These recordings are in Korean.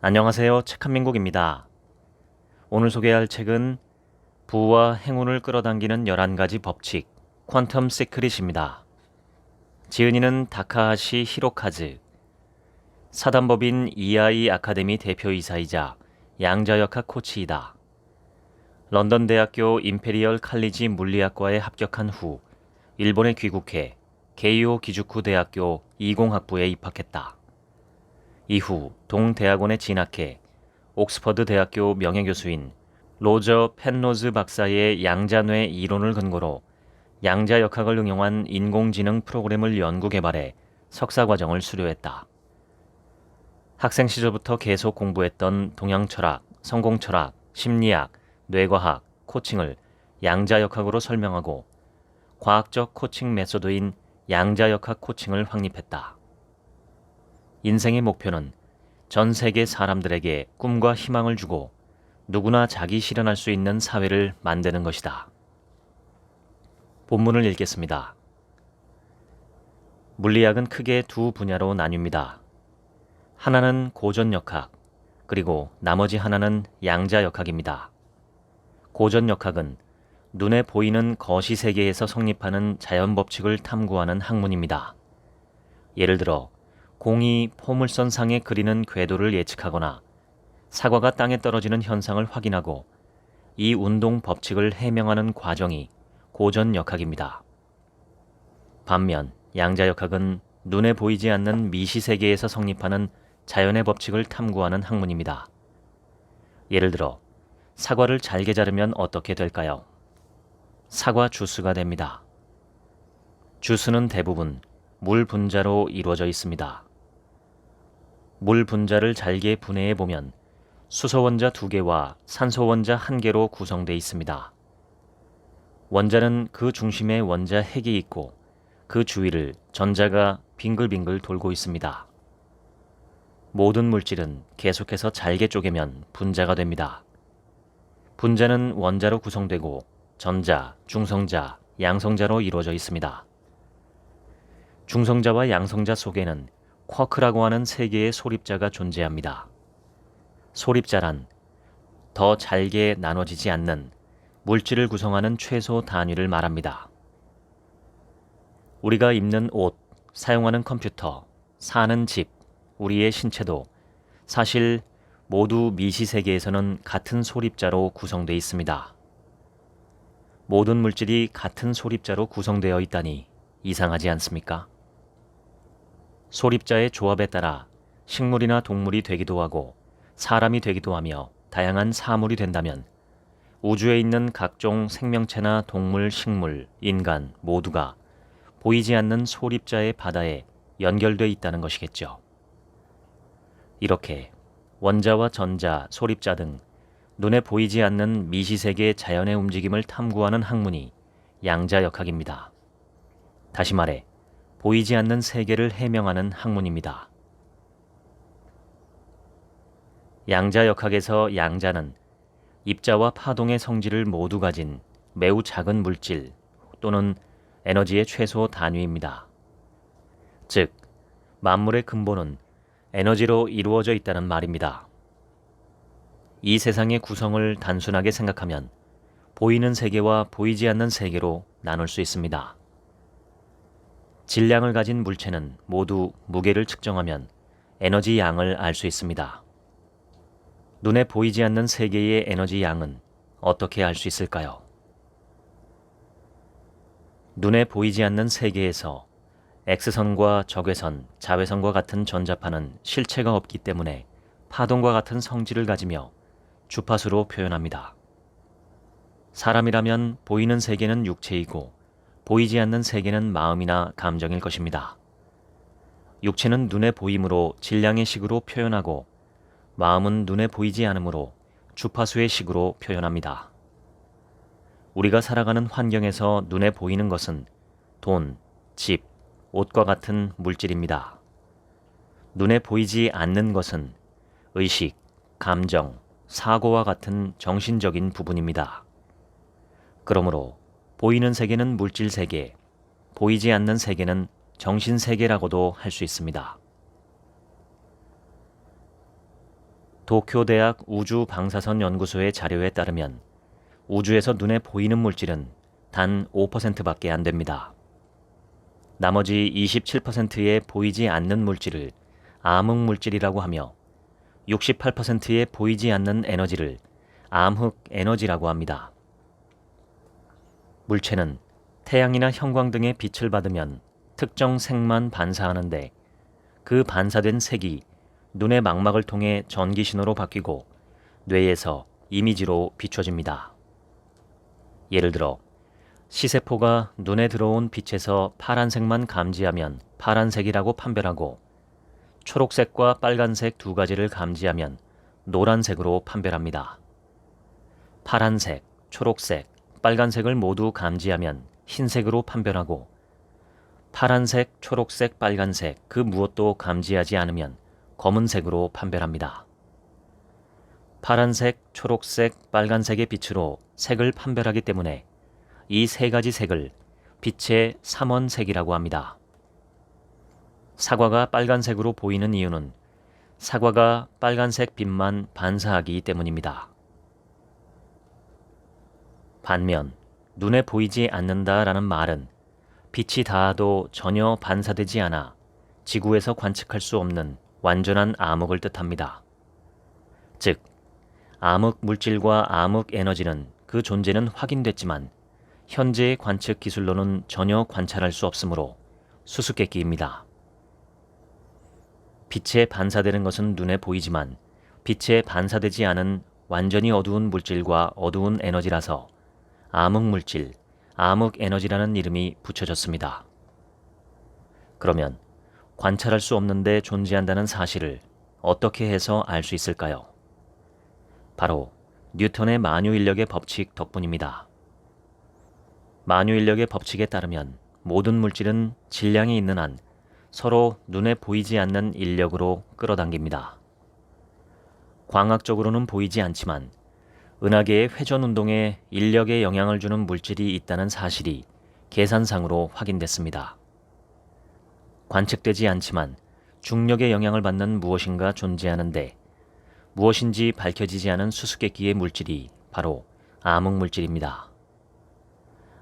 안녕하세요. 책한민국입니다. 오늘 소개할 책은 부와 행운을 끌어당기는 11가지 법칙, 퀀텀 시크릿입니다. 지은이는 다카하시 히로카즈, 사단법인 EI 아카데미 대표이사이자 양자역학 코치이다. 런던 대학교 임페리얼 칼리지 물리학과에 합격한 후 일본에 귀국해 게이오 기주쿠 대학교 이공학부에 입학했다. 이후 동대학원에 진학해 옥스퍼드 대학교 명예교수인 로저 펜로즈 박사의 양자뇌 이론을 근거로 양자역학을 응용한 인공지능 프로그램을 연구 개발해 석사과정을 수료했다. 학생 시절부터 계속 공부했던 동양철학, 성공철학, 심리학, 뇌과학, 코칭을 양자역학으로 설명하고 과학적 코칭 메소드인 양자역학 코칭을 확립했다. 인생의 목표는 전 세계 사람들에게 꿈과 희망을 주고 누구나 자기 실현할 수 있는 사회를 만드는 것이다. 본문을 읽겠습니다. 물리학은 크게 두 분야로 나뉩니다. 하나는 고전역학, 그리고 나머지 하나는 양자역학입니다. 고전역학은 눈에 보이는 거시세계에서 성립하는 자연법칙을 탐구하는 학문입니다. 예를 들어 공이 포물선상에 그리는 궤도를 예측하거나 사과가 땅에 떨어지는 현상을 확인하고 이 운동 법칙을 해명하는 과정이 고전역학입니다. 반면 양자역학은 눈에 보이지 않는 미시세계에서 성립하는 자연의 법칙을 탐구하는 학문입니다. 예를 들어 사과를 잘게 자르면 어떻게 될까요? 사과 주스가 됩니다. 주스는 대부분 물 분자로 이루어져 있습니다. 물 분자를 잘게 분해해 보면 수소 원자 2개와 산소 원자 1개로 구성되어 있습니다. 원자는 그 중심에 원자 핵이 있고 그 주위를 전자가 빙글빙글 돌고 있습니다. 모든 물질은 계속해서 잘게 쪼개면 분자가 됩니다. 분자는 원자로 구성되고 전자, 중성자, 양성자로 이루어져 있습니다. 중성자와 양성자 속에는 쿼크라고 하는 세 개의 소립자가 존재합니다. 소립자란 더 잘게 나눠지지 않는 물질을 구성하는 최소 단위를 말합니다. 우리가 입는 옷, 사용하는 컴퓨터, 사는 집, 우리의 신체도 사실 모두 미시세계에서는 같은 소립자로 구성되어 있습니다. 모든 물질이 같은 소립자로 구성되어 있다니 이상하지 않습니까? 소립자의 조합에 따라 식물이나 동물이 되기도 하고 사람이 되기도 하며 다양한 사물이 된다면 우주에 있는 각종 생명체나 동물, 식물, 인간 모두가 보이지 않는 소립자의 바다에 연결되어 있다는 것이겠죠. 이렇게 원자와 전자, 소립자 등 눈에 보이지 않는 미시세계 자연의 움직임을 탐구하는 학문이 양자역학입니다. 다시 말해 보이지 않는 세계를 해명하는 학문입니다. 양자역학에서 양자는 입자와 파동의 성질을 모두 가진 매우 작은 물질 또는 에너지의 최소 단위입니다. 즉, 만물의 근본은 에너지로 이루어져 있다는 말입니다. 이 세상의 구성을 단순하게 생각하면 보이는 세계와 보이지 않는 세계로 나눌 수 있습니다. 질량을 가진 물체는 모두 무게를 측정하면 에너지 양을 알 수 있습니다. 눈에 보이지 않는 세계의 에너지 양은 어떻게 알 수 있을까요? 눈에 보이지 않는 세계에서 X선과 적외선, 자외선과 같은 전자파는 실체가 없기 때문에 파동과 같은 성질을 가지며 주파수로 표현합니다. 사람이라면 보이는 세계는 육체이고 보이지 않는 세계는 마음이나 감정일 것입니다. 육체는 눈에 보이므로 질량의 식으로 표현하고 마음은 눈에 보이지 않으므로 주파수의 식으로 표현합니다. 우리가 살아가는 환경에서 눈에 보이는 것은 돈, 집, 옷과 같은 물질입니다. 눈에 보이지 않는 것은 의식, 감정, 사고와 같은 정신적인 부분입니다. 그러므로 보이는 세계는 물질 세계, 보이지 않는 세계는 정신 세계라고도 할 수 있습니다. 도쿄대학 우주방사선 연구소의 자료에 따르면 우주에서 눈에 보이는 물질은 단 5%밖에 안 됩니다. 나머지 27%의 보이지 않는 물질을 암흑물질이라고 하며 68%의 보이지 않는 에너지를 암흑에너지라고 합니다. 물체는 태양이나 형광 등의 빛을 받으면 특정 색만 반사하는데 그 반사된 색이 눈의 망막을 통해 전기신호로 바뀌고 뇌에서 이미지로 비춰집니다. 예를 들어 시세포가 눈에 들어온 빛에서 파란색만 감지하면 파란색이라고 판별하고 초록색과 빨간색 두 가지를 감지하면 노란색으로 판별합니다. 파란색, 초록색, 빨간색을 모두 감지하면 흰색으로 판별하고 파란색, 초록색, 빨간색 그 무엇도 감지하지 않으면 검은색으로 판별합니다. 파란색, 초록색, 빨간색의 빛으로 색을 판별하기 때문에 이 세 가지 색을 빛의 삼원색이라고 합니다. 사과가 빨간색으로 보이는 이유는 사과가 빨간색 빛만 반사하기 때문입니다. 반면 눈에 보이지 않는다라는 말은 빛이 닿아도 전혀 반사되지 않아 지구에서 관측할 수 없는 완전한 암흑을 뜻합니다. 즉, 암흑 물질과 암흑 에너지는 그 존재는 확인됐지만 현재의 관측 기술로는 전혀 관찰할 수 없으므로 수수께끼입니다. 빛에 반사되는 것은 눈에 보이지만 빛에 반사되지 않은 완전히 어두운 물질과 어두운 에너지라서 암흑물질, 암흑에너지라는 이름이 붙여졌습니다. 그러면 관찰할 수 없는데 존재한다는 사실을 어떻게 해서 알 수 있을까요? 바로 뉴턴의 만유인력의 법칙 덕분입니다. 만유인력의 법칙에 따르면 모든 물질은 질량이 있는 한 서로 눈에 보이지 않는 인력으로 끌어당깁니다. 광학적으로는 보이지 않지만 은하계의 회전운동에 인력에 영향을 주는 물질이 있다는 사실이 계산상으로 확인됐습니다. 관측되지 않지만 중력의 영향을 받는 무엇인가 존재하는데 무엇인지 밝혀지지 않은 수수께끼의 물질이 바로 암흑물질입니다.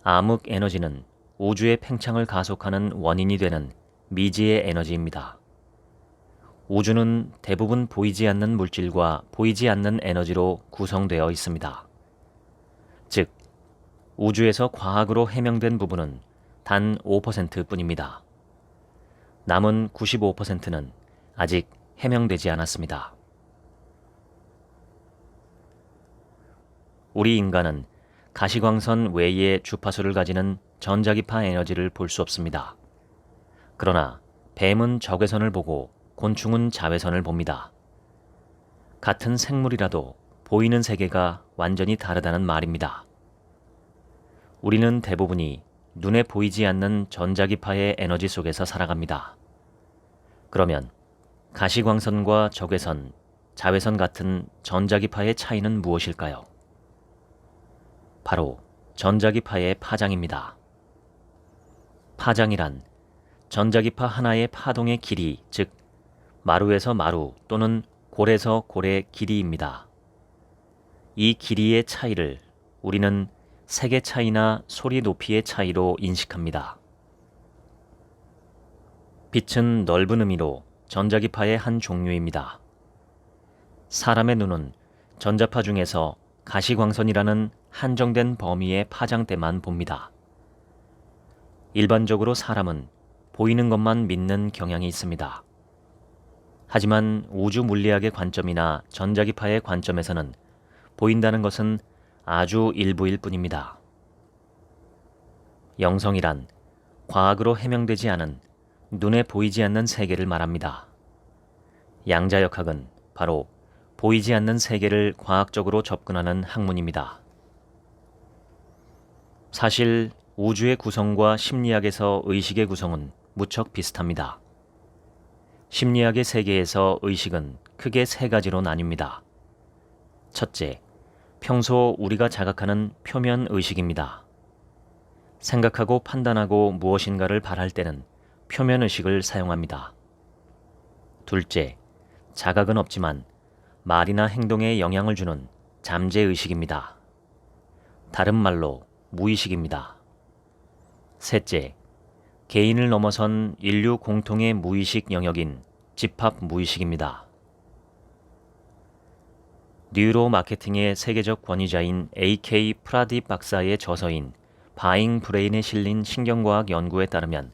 암흑에너지는 우주의 팽창을 가속하는 원인이 되는 미지의 에너지입니다. 우주는 대부분 보이지 않는 물질과 보이지 않는 에너지로 구성되어 있습니다. 즉, 우주에서 과학으로 해명된 부분은 단 5%뿐입니다. 남은 95%는 아직 해명되지 않았습니다. 우리 인간은 가시광선 외의 주파수를 가지는 전자기파 에너지를 볼 수 없습니다. 그러나 뱀은 적외선을 보고 곤충은 자외선을 봅니다. 같은 생물이라도 보이는 세계가 완전히 다르다는 말입니다. 우리는 대부분이 눈에 보이지 않는 전자기파의 에너지 속에서 살아갑니다. 그러면 가시광선과 적외선, 자외선 같은 전자기파의 차이는 무엇일까요? 바로 전자기파의 파장입니다. 파장이란 전자기파 하나의 파동의 길이, 즉 마루에서 마루 또는 골에서 골의 길이입니다. 이 길이의 차이를 우리는 색의 차이나 소리 높이의 차이로 인식합니다. 빛은 넓은 의미로 전자기파의 한 종류입니다. 사람의 눈은 전자파 중에서 가시광선이라는 한정된 범위의 파장대만 봅니다. 일반적으로 사람은 보이는 것만 믿는 경향이 있습니다. 하지만 우주 물리학의 관점이나 전자기파의 관점에서는 보인다는 것은 아주 일부일 뿐입니다. 영성이란 과학으로 해명되지 않은 눈에 보이지 않는 세계를 말합니다. 양자역학은 바로 보이지 않는 세계를 과학적으로 접근하는 학문입니다. 사실 우주의 구성과 심리학에서 의식의 구성은 무척 비슷합니다. 심리학의 세계에서 의식은 크게 세 가지로 나뉩니다. 첫째, 평소 우리가 자각하는 표면 의식입니다. 생각하고 판단하고 무엇인가를 바랄 때는 표면 의식을 사용합니다. 둘째, 자각은 없지만 말이나 행동에 영향을 주는 잠재의식입니다. 다른 말로 무의식입니다. 셋째, 개인을 넘어선 인류 공통의 무의식 영역인 집합 무의식입니다. 뉴로 마케팅의 세계적 권위자인 A.K. 프라딥 박사의 저서인 바잉 브레인에 실린 신경과학 연구에 따르면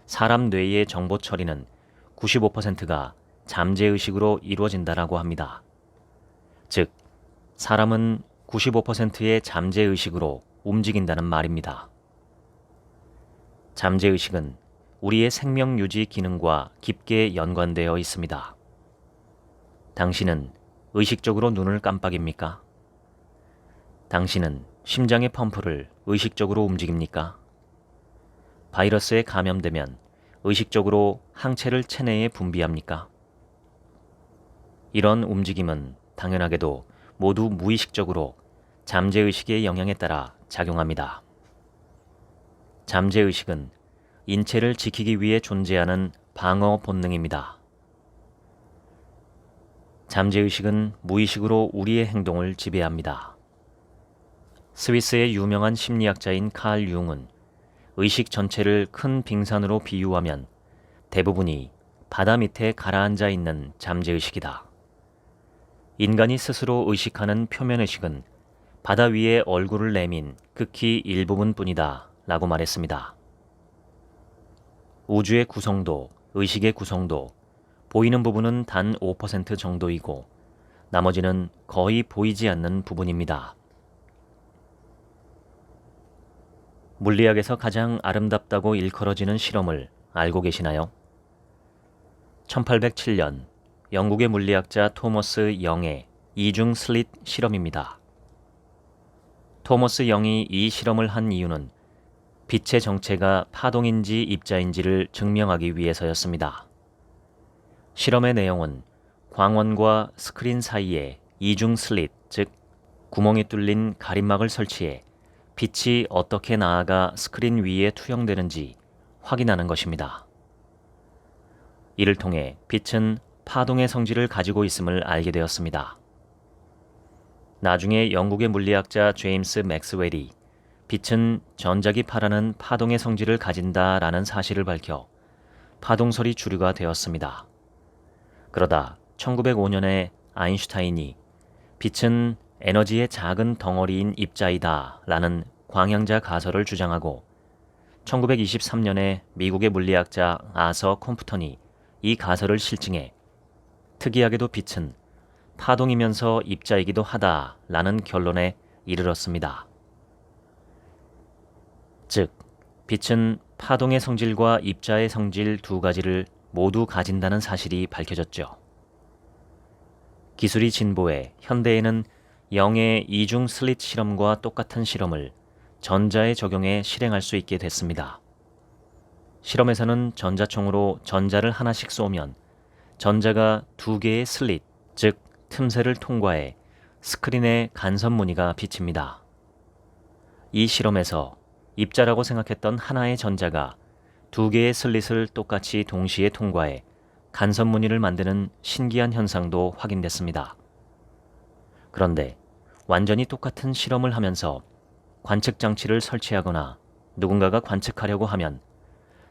사람 뇌의 정보 처리는 95%가 잠재의식으로 이루어진다라고 합니다. 즉, 사람은 95%의 잠재의식으로 움직인다는 말입니다. 잠재의식은 우리의 생명 유지 기능과 깊게 연관되어 있습니다. 당신은 의식적으로 눈을 깜빡입니까? 당신은 심장의 펌프를 의식적으로 움직입니까? 바이러스에 감염되면 의식적으로 항체를 체내에 분비합니까? 이런 움직임은 당연하게도 모두 무의식적으로 잠재의식의 영향에 따라 작용합니다. 잠재의식은 인체를 지키기 위해 존재하는 방어 본능입니다. 잠재의식은 무의식으로 우리의 행동을 지배합니다. 스위스의 유명한 심리학자인 칼 융은 의식 전체를 큰 빙산으로 비유하면 대부분이 바다 밑에 가라앉아 있는 잠재의식이다. 인간이 스스로 의식하는 표면의식은 바다 위에 얼굴을 내민 극히 일부분뿐이다 라고 말했습니다. 우주의 구성도, 의식의 구성도 보이는 부분은 단 5% 정도이고 나머지는 거의 보이지 않는 부분입니다. 물리학에서 가장 아름답다고 일컬어지는 실험을 알고 계시나요? 1807년 영국의 물리학자 토머스 영의 이중 슬릿 실험입니다. 토머스 영이 이 실험을 한 이유는 빛의 정체가 파동인지 입자인지를 증명하기 위해서였습니다. 실험의 내용은 광원과 스크린 사이에 이중 슬릿, 즉 구멍이 뚫린 가림막을 설치해 빛이 어떻게 나아가 스크린 위에 투영되는지 확인하는 것입니다. 이를 통해 빛은 파동의 성질을 가지고 있음을 알게 되었습니다. 나중에 영국의 물리학자 제임스 맥스웰이 빛은 전자기파라는 파동의 성질을 가진다라는 사실을 밝혀 파동설이 주류가 되었습니다. 그러다 1905년에 아인슈타인이 빛은 에너지의 작은 덩어리인 입자이다 라는 광양자 가설을 주장하고 1923년에 미국의 물리학자 아서 콤프턴이 이 가설을 실증해 특이하게도 빛은 파동이면서 입자이기도 하다라는 결론에 이르렀습니다. 즉, 빛은 파동의 성질과 입자의 성질 두 가지를 모두 가진다는 사실이 밝혀졌죠. 기술이 진보해 현대에는 영의 이중 슬릿 실험과 똑같은 실험을 전자에 적용해 실행할 수 있게 됐습니다. 실험에서는 전자총으로 전자를 하나씩 쏘면 전자가 두 개의 슬릿, 즉 틈새를 통과해 스크린에 간섭 무늬가 비칩니다. 이 실험에서 입자라고 생각했던 하나의 전자가 두 개의 슬릿을 똑같이 동시에 통과해 간섭 무늬를 만드는 신기한 현상도 확인됐습니다. 그런데 완전히 똑같은 실험을 하면서 관측 장치를 설치하거나 누군가가 관측하려고 하면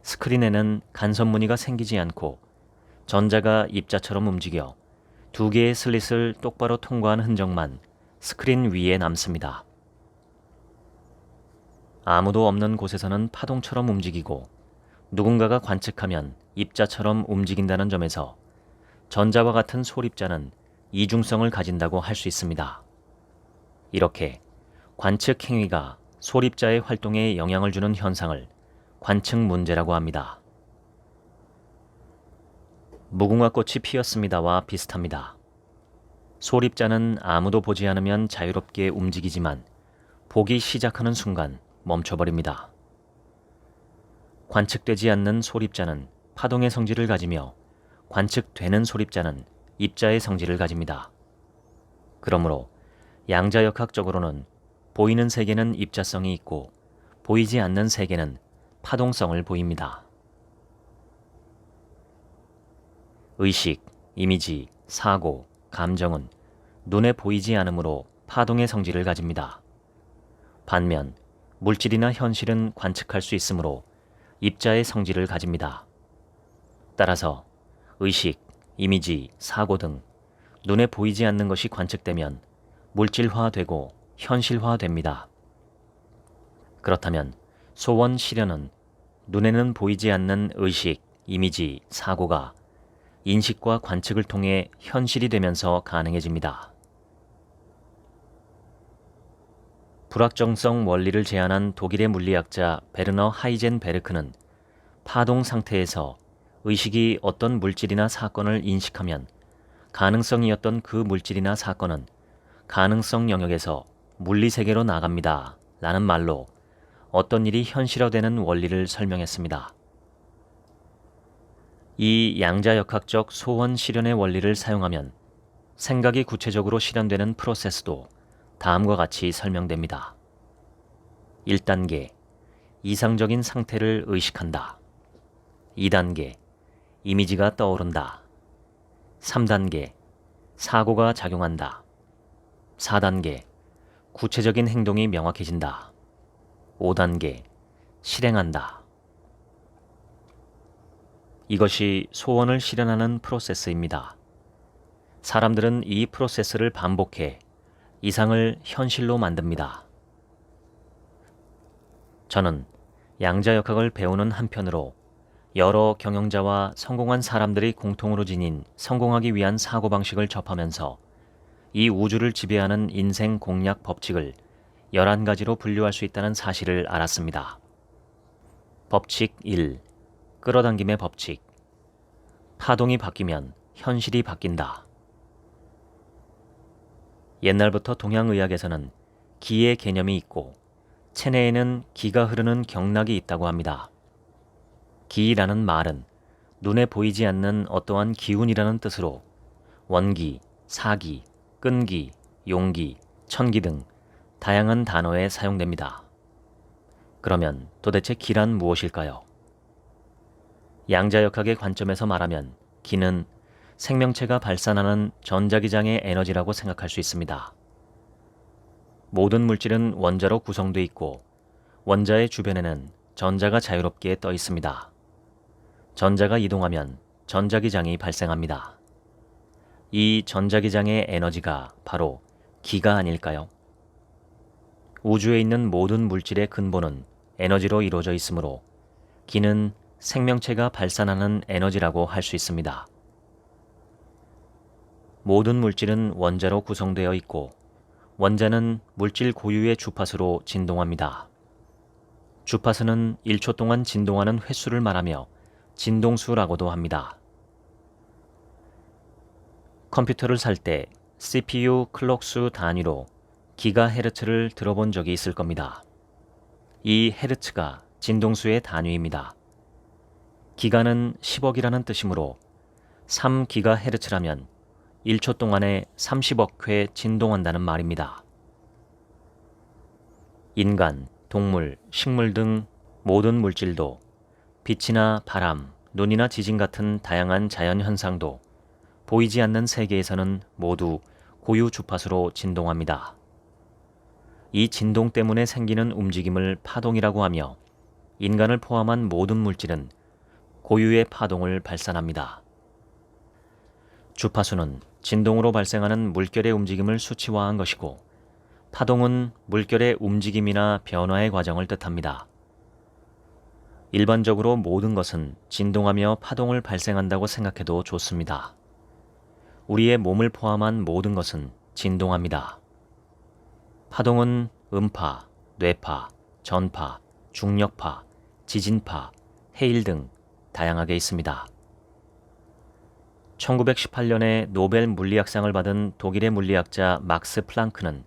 스크린에는 간섭 무늬가 생기지 않고 전자가 입자처럼 움직여 두 개의 슬릿을 똑바로 통과한 흔적만 스크린 위에 남습니다. 아무도 없는 곳에서는 파동처럼 움직이고 누군가가 관측하면 입자처럼 움직인다는 점에서 전자와 같은 소립자는 이중성을 가진다고 할 수 있습니다. 이렇게 관측 행위가 소립자의 활동에 영향을 주는 현상을 관측 문제라고 합니다. 무궁화꽃이 피었습니다와 비슷합니다. 소립자는 아무도 보지 않으면 자유롭게 움직이지만 보기 시작하는 순간 멈춰버립니다. 관측되지 않는 소립자는 파동의 성질을 가지며 관측되는 소립자는 입자의 성질을 가집니다. 그러므로 양자역학적으로는 보이는 세계는 입자성이 있고 보이지 않는 세계는 파동성을 보입니다. 의식, 이미지, 사고, 감정은 눈에 보이지 않으므로 파동의 성질을 가집니다. 반면 물질이나 현실은 관측할 수 있으므로 입자의 성질을 가집니다. 따라서 의식, 이미지, 사고 등 눈에 보이지 않는 것이 관측되면 물질화되고 현실화됩니다. 그렇다면 소원 실현은 눈에는 보이지 않는 의식, 이미지, 사고가 인식과 관측을 통해 현실이 되면서 가능해집니다. 불확정성 원리를 제안한 독일의 물리학자 베르너 하이젠베르크는 파동 상태에서 의식이 어떤 물질이나 사건을 인식하면 가능성이었던 그 물질이나 사건은 가능성 영역에서 물리세계로 나갑니다. 라는 말로 어떤 일이 현실화되는 원리를 설명했습니다. 이 양자역학적 소원 실현의 원리를 사용하면 생각이 구체적으로 실현되는 프로세스도 다음과 같이 설명됩니다. 1단계, 이상적인 상태를 의식한다. 2단계, 이미지가 떠오른다. 3단계, 사고가 작용한다. 4단계, 구체적인 행동이 명확해진다. 5단계, 실행한다. 이것이 소원을 실현하는 프로세스입니다. 사람들은 이 프로세스를 반복해 이상을 현실로 만듭니다. 저는 양자역학을 배우는 한편으로 여러 경영자와 성공한 사람들이 공통으로 지닌 성공하기 위한 사고방식을 접하면서 이 우주를 지배하는 인생 공략 법칙을 11가지로 분류할 수 있다는 사실을 알았습니다. 법칙 1. 끌어당김의 법칙. 파동이 바뀌면 현실이 바뀐다. 옛날부터 동양의학에서는 기의 개념이 있고 체내에는 기가 흐르는 경락이 있다고 합니다. 기라는 말은 눈에 보이지 않는 어떠한 기운이라는 뜻으로 원기, 사기, 끈기, 용기, 천기 등 다양한 단어에 사용됩니다. 그러면 도대체 기란 무엇일까요? 양자역학의 관점에서 말하면 기는 생명체가 발산하는 전자기장의 에너지라고 생각할 수 있습니다. 모든 물질은 원자로 구성되어 있고 원자의 주변에는 전자가 자유롭게 떠 있습니다. 전자가 이동하면 전자기장이 발생합니다. 이 전자기장의 에너지가 바로 기가 아닐까요? 우주에 있는 모든 물질의 근본은 에너지로 이루어져 있으므로 기는 생명체가 발산하는 에너지라고 할 수 있습니다. 모든 물질은 원자로 구성되어 있고 원자는 물질 고유의 주파수로 진동합니다. 주파수는 1초 동안 진동하는 횟수를 말하며 진동수라고도 합니다. 컴퓨터를 살 때 CPU 클럭수 단위로 기가헤르츠를 들어본 적이 있을 겁니다. 이 헤르츠가 진동수의 단위입니다. 기가는 10억이라는 뜻이므로 3기가헤르츠라면 1초 동안에 30억 회 진동한다는 말입니다. 인간, 동물, 식물 등 모든 물질도 빛이나 바람, 눈이나 지진 같은 다양한 자연현상도 보이지 않는 세계에서는 모두 고유 주파수로 진동합니다. 이 진동 때문에 생기는 움직임을 파동이라고 하며 인간을 포함한 모든 물질은 고유의 파동을 발산합니다. 주파수는 진동으로 발생하는 물결의 움직임을 수치화한 것이고 파동은 물결의 움직임이나 변화의 과정을 뜻합니다. 일반적으로 모든 것은 진동하며 파동을 발생한다고 생각해도 좋습니다. 우리의 몸을 포함한 모든 것은 진동합니다. 파동은 음파, 뇌파, 전파, 중력파, 지진파, 해일 등 다양하게 있습니다. 1918년에 노벨 물리학상을 받은 독일의 물리학자 막스 플랑크는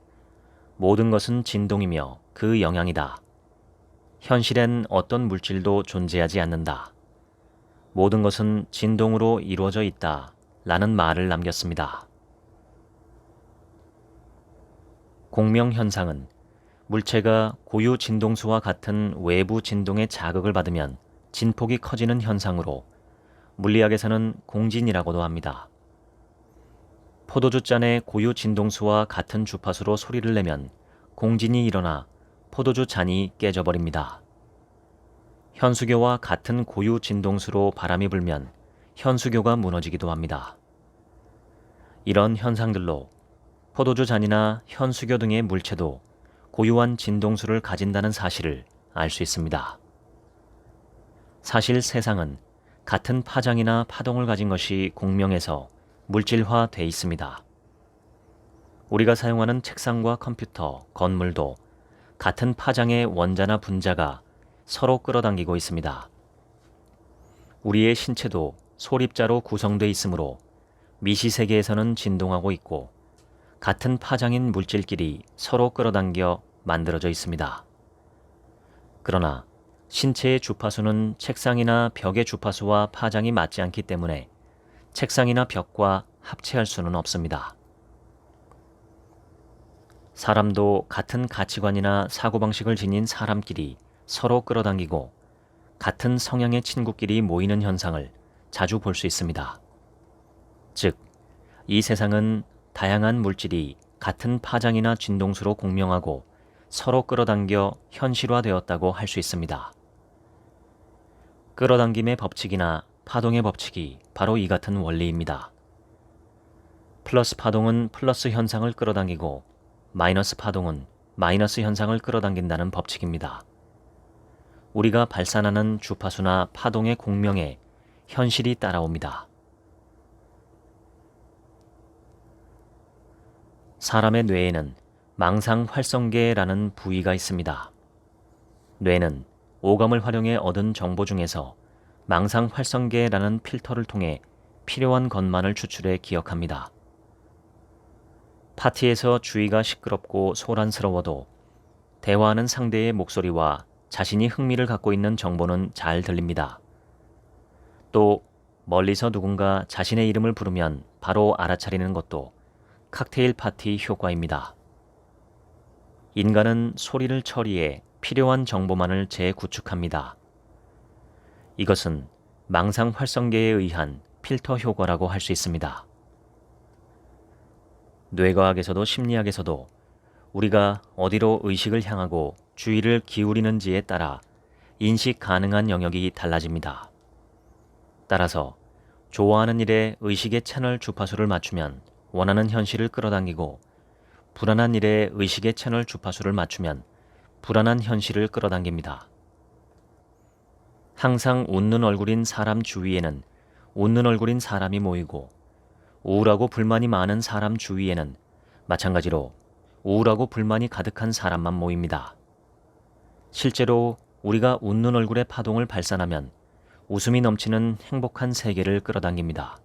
모든 것은 진동이며 그 영향이다. 현실엔 어떤 물질도 존재하지 않는다. 모든 것은 진동으로 이루어져 있다. 라는 말을 남겼습니다. 공명현상은 물체가 고유 진동수와 같은 외부 진동의 자극을 받으면 진폭이 커지는 현상으로 물리학에서는 공진이라고도 합니다. 포도주 잔의 고유 진동수와 같은 주파수로 소리를 내면 공진이 일어나 포도주 잔이 깨져버립니다. 현수교와 같은 고유 진동수로 바람이 불면 현수교가 무너지기도 합니다. 이런 현상들로 포도주 잔이나 현수교 등의 물체도 고유한 진동수를 가진다는 사실을 알 수 있습니다. 사실 세상은 같은 파장이나 파동을 가진 것이 공명해서 물질화돼 있습니다. 우리가 사용하는 책상과 컴퓨터, 건물도 같은 파장의 원자나 분자가 서로 끌어당기고 있습니다. 우리의 신체도 소립자로 구성되어 있으므로 미시세계에서는 진동하고 있고 같은 파장인 물질끼리 서로 끌어당겨 만들어져 있습니다. 그러나 신체의 주파수는 책상이나 벽의 주파수와 파장이 맞지 않기 때문에 책상이나 벽과 합체할 수는 없습니다. 사람도 같은 가치관이나 사고방식을 지닌 사람끼리 서로 끌어당기고 같은 성향의 친구끼리 모이는 현상을 자주 볼 수 있습니다. 즉, 이 세상은 다양한 물질이 같은 파장이나 진동수로 공명하고 서로 끌어당겨 현실화되었다고 할 수 있습니다. 끌어당김의 법칙이나 파동의 법칙이 바로 이 같은 원리입니다. 플러스 파동은 플러스 현상을 끌어당기고 마이너스 파동은 마이너스 현상을 끌어당긴다는 법칙입니다. 우리가 발산하는 주파수나 파동의 공명에 현실이 따라옵니다. 사람의 뇌에는 망상활성계라는 부위가 있습니다. 뇌는 오감을 활용해 얻은 정보 중에서 망상활성계라는 필터를 통해 필요한 것만을 추출해 기억합니다. 파티에서 주위가 시끄럽고 소란스러워도 대화하는 상대의 목소리와 자신이 흥미를 갖고 있는 정보는 잘 들립니다. 또 멀리서 누군가 자신의 이름을 부르면 바로 알아차리는 것도 칵테일 파티 효과입니다. 인간은 소리를 처리해 필요한 정보만을 재구축합니다. 이것은 망상활성계에 의한 필터 효과라고 할 수 있습니다. 뇌과학에서도 심리학에서도 우리가 어디로 의식을 향하고 주의를 기울이는지에 따라 인식 가능한 영역이 달라집니다. 따라서 좋아하는 일에 의식의 채널 주파수를 맞추면 원하는 현실을 끌어당기고 불안한 일에 의식의 채널 주파수를 맞추면 불안한 현실을 끌어당깁니다. 항상 웃는 얼굴인 사람 주위에는 웃는 얼굴인 사람이 모이고 우울하고 불만이 많은 사람 주위에는 마찬가지로 우울하고 불만이 가득한 사람만 모입니다. 실제로 우리가 웃는 얼굴의 파동을 발산하면 웃음이 넘치는 행복한 세계를 끌어당깁니다.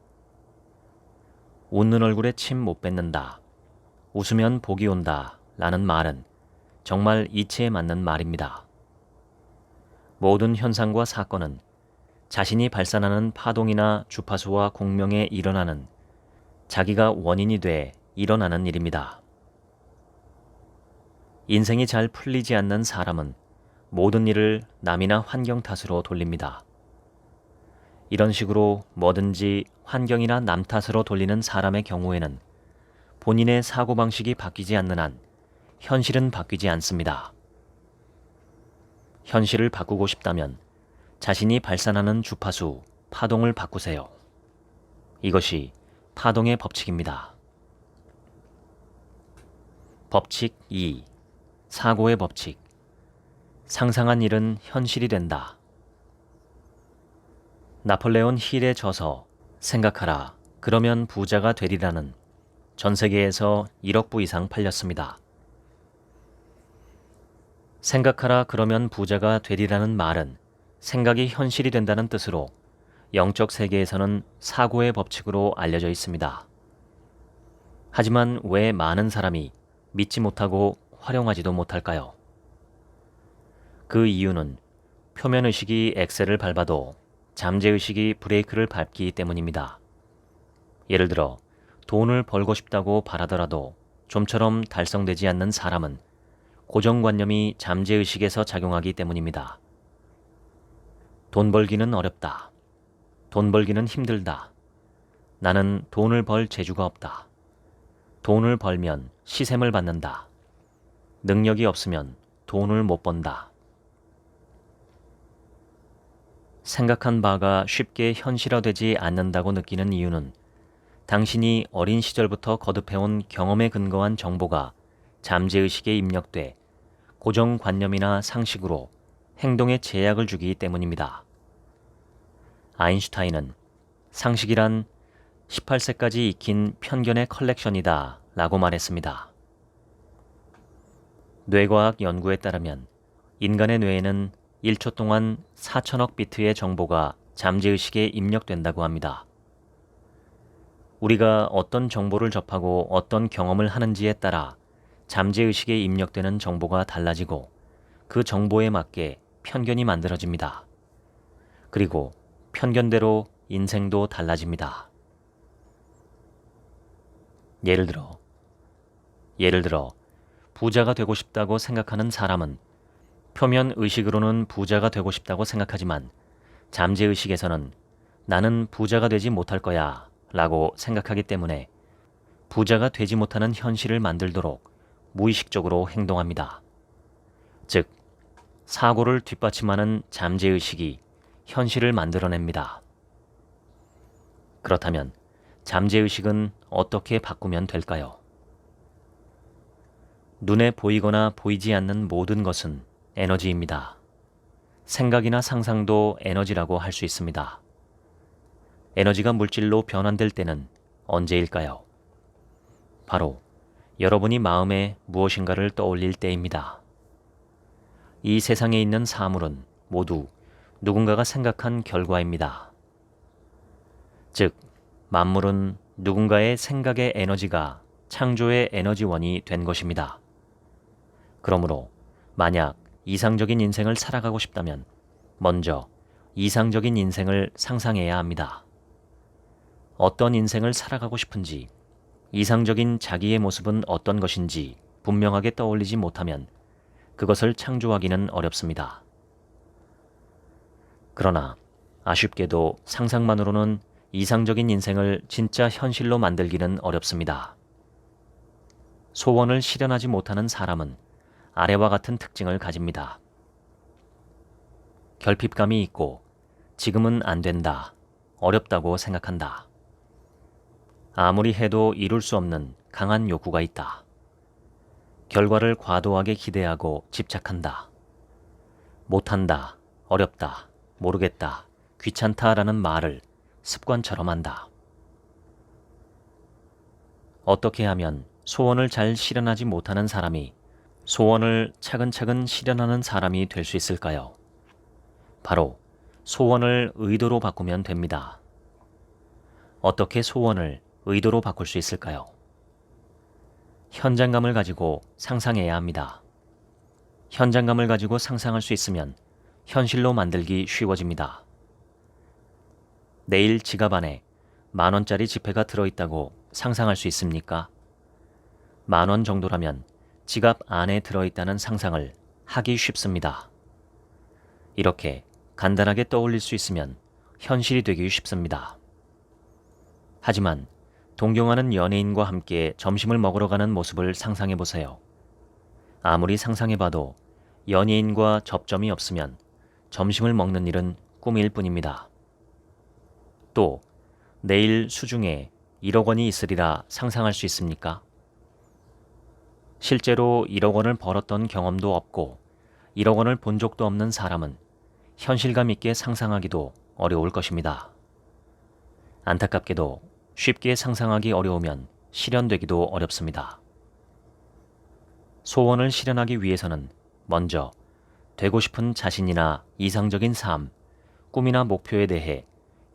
웃는 얼굴에 침 못 뱉는다. 웃으면 복이 온다. 라는 말은 정말 이치에 맞는 말입니다. 모든 현상과 사건은 자신이 발산하는 파동이나 주파수와 공명에 일어나는 자기가 원인이 돼 일어나는 일입니다. 인생이 잘 풀리지 않는 사람은 모든 일을 남이나 환경 탓으로 돌립니다. 이런 식으로 뭐든지 환경이나 남 탓으로 돌리는 사람의 경우에는 본인의 사고방식이 바뀌지 않는 한 현실은 바뀌지 않습니다. 현실을 바꾸고 싶다면 자신이 발산하는 주파수, 파동을 바꾸세요. 이것이 파동의 법칙입니다. 법칙 2. 사고의 법칙. 상상한 일은 현실이 된다. 나폴레온 힐의 저서 생각하라, 그러면 부자가 되리라는 전 세계에서 1억 부 이상 팔렸습니다. 생각하라, 그러면 부자가 되리라는 말은 생각이 현실이 된다는 뜻으로 영적 세계에서는 사고의 법칙으로 알려져 있습니다. 하지만 왜 많은 사람이 믿지 못하고 활용하지도 못할까요? 그 이유는 표면의식이 엑셀을 밟아도 잠재의식이 브레이크를 밟기 때문입니다. 예를 들어 돈을 벌고 싶다고 바라더라도 좀처럼 달성되지 않는 사람은 고정관념이 잠재의식에서 작용하기 때문입니다. 돈 벌기는 어렵다. 돈 벌기는 힘들다. 나는 돈을 벌 재주가 없다. 돈을 벌면 시샘을 받는다. 능력이 없으면 돈을 못 번다. 생각한 바가 쉽게 현실화되지 않는다고 느끼는 이유는 당신이 어린 시절부터 거듭해온 경험에 근거한 정보가 잠재의식에 입력돼 고정관념이나 상식으로 행동에 제약을 주기 때문입니다. 아인슈타인은 상식이란 18세까지 익힌 편견의 컬렉션이다 라고 말했습니다. 뇌과학 연구에 따르면 인간의 뇌에는 1초 동안 4천억 비트의 정보가 잠재의식에 입력된다고 합니다. 우리가 어떤 정보를 접하고 어떤 경험을 하는지에 따라 잠재의식에 입력되는 정보가 달라지고 그 정보에 맞게 편견이 만들어집니다. 그리고 편견대로 인생도 달라집니다. 예를 들어 부자가 되고 싶다고 생각하는 사람은 표면 의식으로는 부자가 되고 싶다고 생각하지만 잠재의식에서는 나는 부자가 되지 못할 거야 라고 생각하기 때문에 부자가 되지 못하는 현실을 만들도록 무의식적으로 행동합니다. 즉, 사고를 뒷받침하는 잠재의식이 현실을 만들어냅니다. 그렇다면 잠재의식은 어떻게 바꾸면 될까요? 눈에 보이거나 보이지 않는 모든 것은 에너지입니다. 생각이나 상상도 에너지라고 할 수 있습니다. 에너지가 물질로 변환될 때는 언제일까요? 바로 여러분이 마음에 무엇인가를 떠올릴 때입니다. 이 세상에 있는 사물은 모두 누군가가 생각한 결과입니다. 즉, 만물은 누군가의 생각의 에너지가 창조의 에너지원이 된 것입니다. 그러므로 만약 이상적인 인생을 살아가고 싶다면 먼저 이상적인 인생을 상상해야 합니다. 어떤 인생을 살아가고 싶은지, 이상적인 자기의 모습은 어떤 것인지 분명하게 떠올리지 못하면 그것을 창조하기는 어렵습니다. 그러나 아쉽게도 상상만으로는 이상적인 인생을 진짜 현실로 만들기는 어렵습니다. 소원을 실현하지 못하는 사람은 아래와 같은 특징을 가집니다. 결핍감이 있고 지금은 안 된다, 어렵다고 생각한다. 아무리 해도 이룰 수 없는 강한 욕구가 있다. 결과를 과도하게 기대하고 집착한다. 못한다, 어렵다, 모르겠다, 귀찮다라는 말을 습관처럼 한다. 어떻게 하면 소원을 잘 실현하지 못하는 사람이 소원을 차근차근 실현하는 사람이 될 수 있을까요? 바로 소원을 의도로 바꾸면 됩니다. 어떻게 소원을 의도로 바꿀 수 있을까요? 현장감을 가지고 상상해야 합니다. 현장감을 가지고 상상할 수 있으면 현실로 만들기 쉬워집니다. 내일 지갑 안에 10,000원짜리 지폐가 들어있다고 상상할 수 있습니까? 10,000원 정도라면 지갑 안에 들어있다는 상상을 하기 쉽습니다. 이렇게 간단하게 떠올릴 수 있으면 현실이 되기 쉽습니다. 하지만 동경하는 연예인과 함께 점심을 먹으러 가는 모습을 상상해 보세요. 아무리 상상해봐도 연예인과 접점이 없으면 점심을 먹는 일은 꿈일 뿐입니다. 또 내일 수중에 1억 원이 있으리라 상상할 수 있습니까? 실제로 1억 원을 벌었던 경험도 없고 1억 원을 본 적도 없는 사람은 현실감 있게 상상하기도 어려울 것입니다. 안타깝게도 쉽게 상상하기 어려우면 실현되기도 어렵습니다. 소원을 실현하기 위해서는 먼저 되고 싶은 자신이나 이상적인 삶, 꿈이나 목표에 대해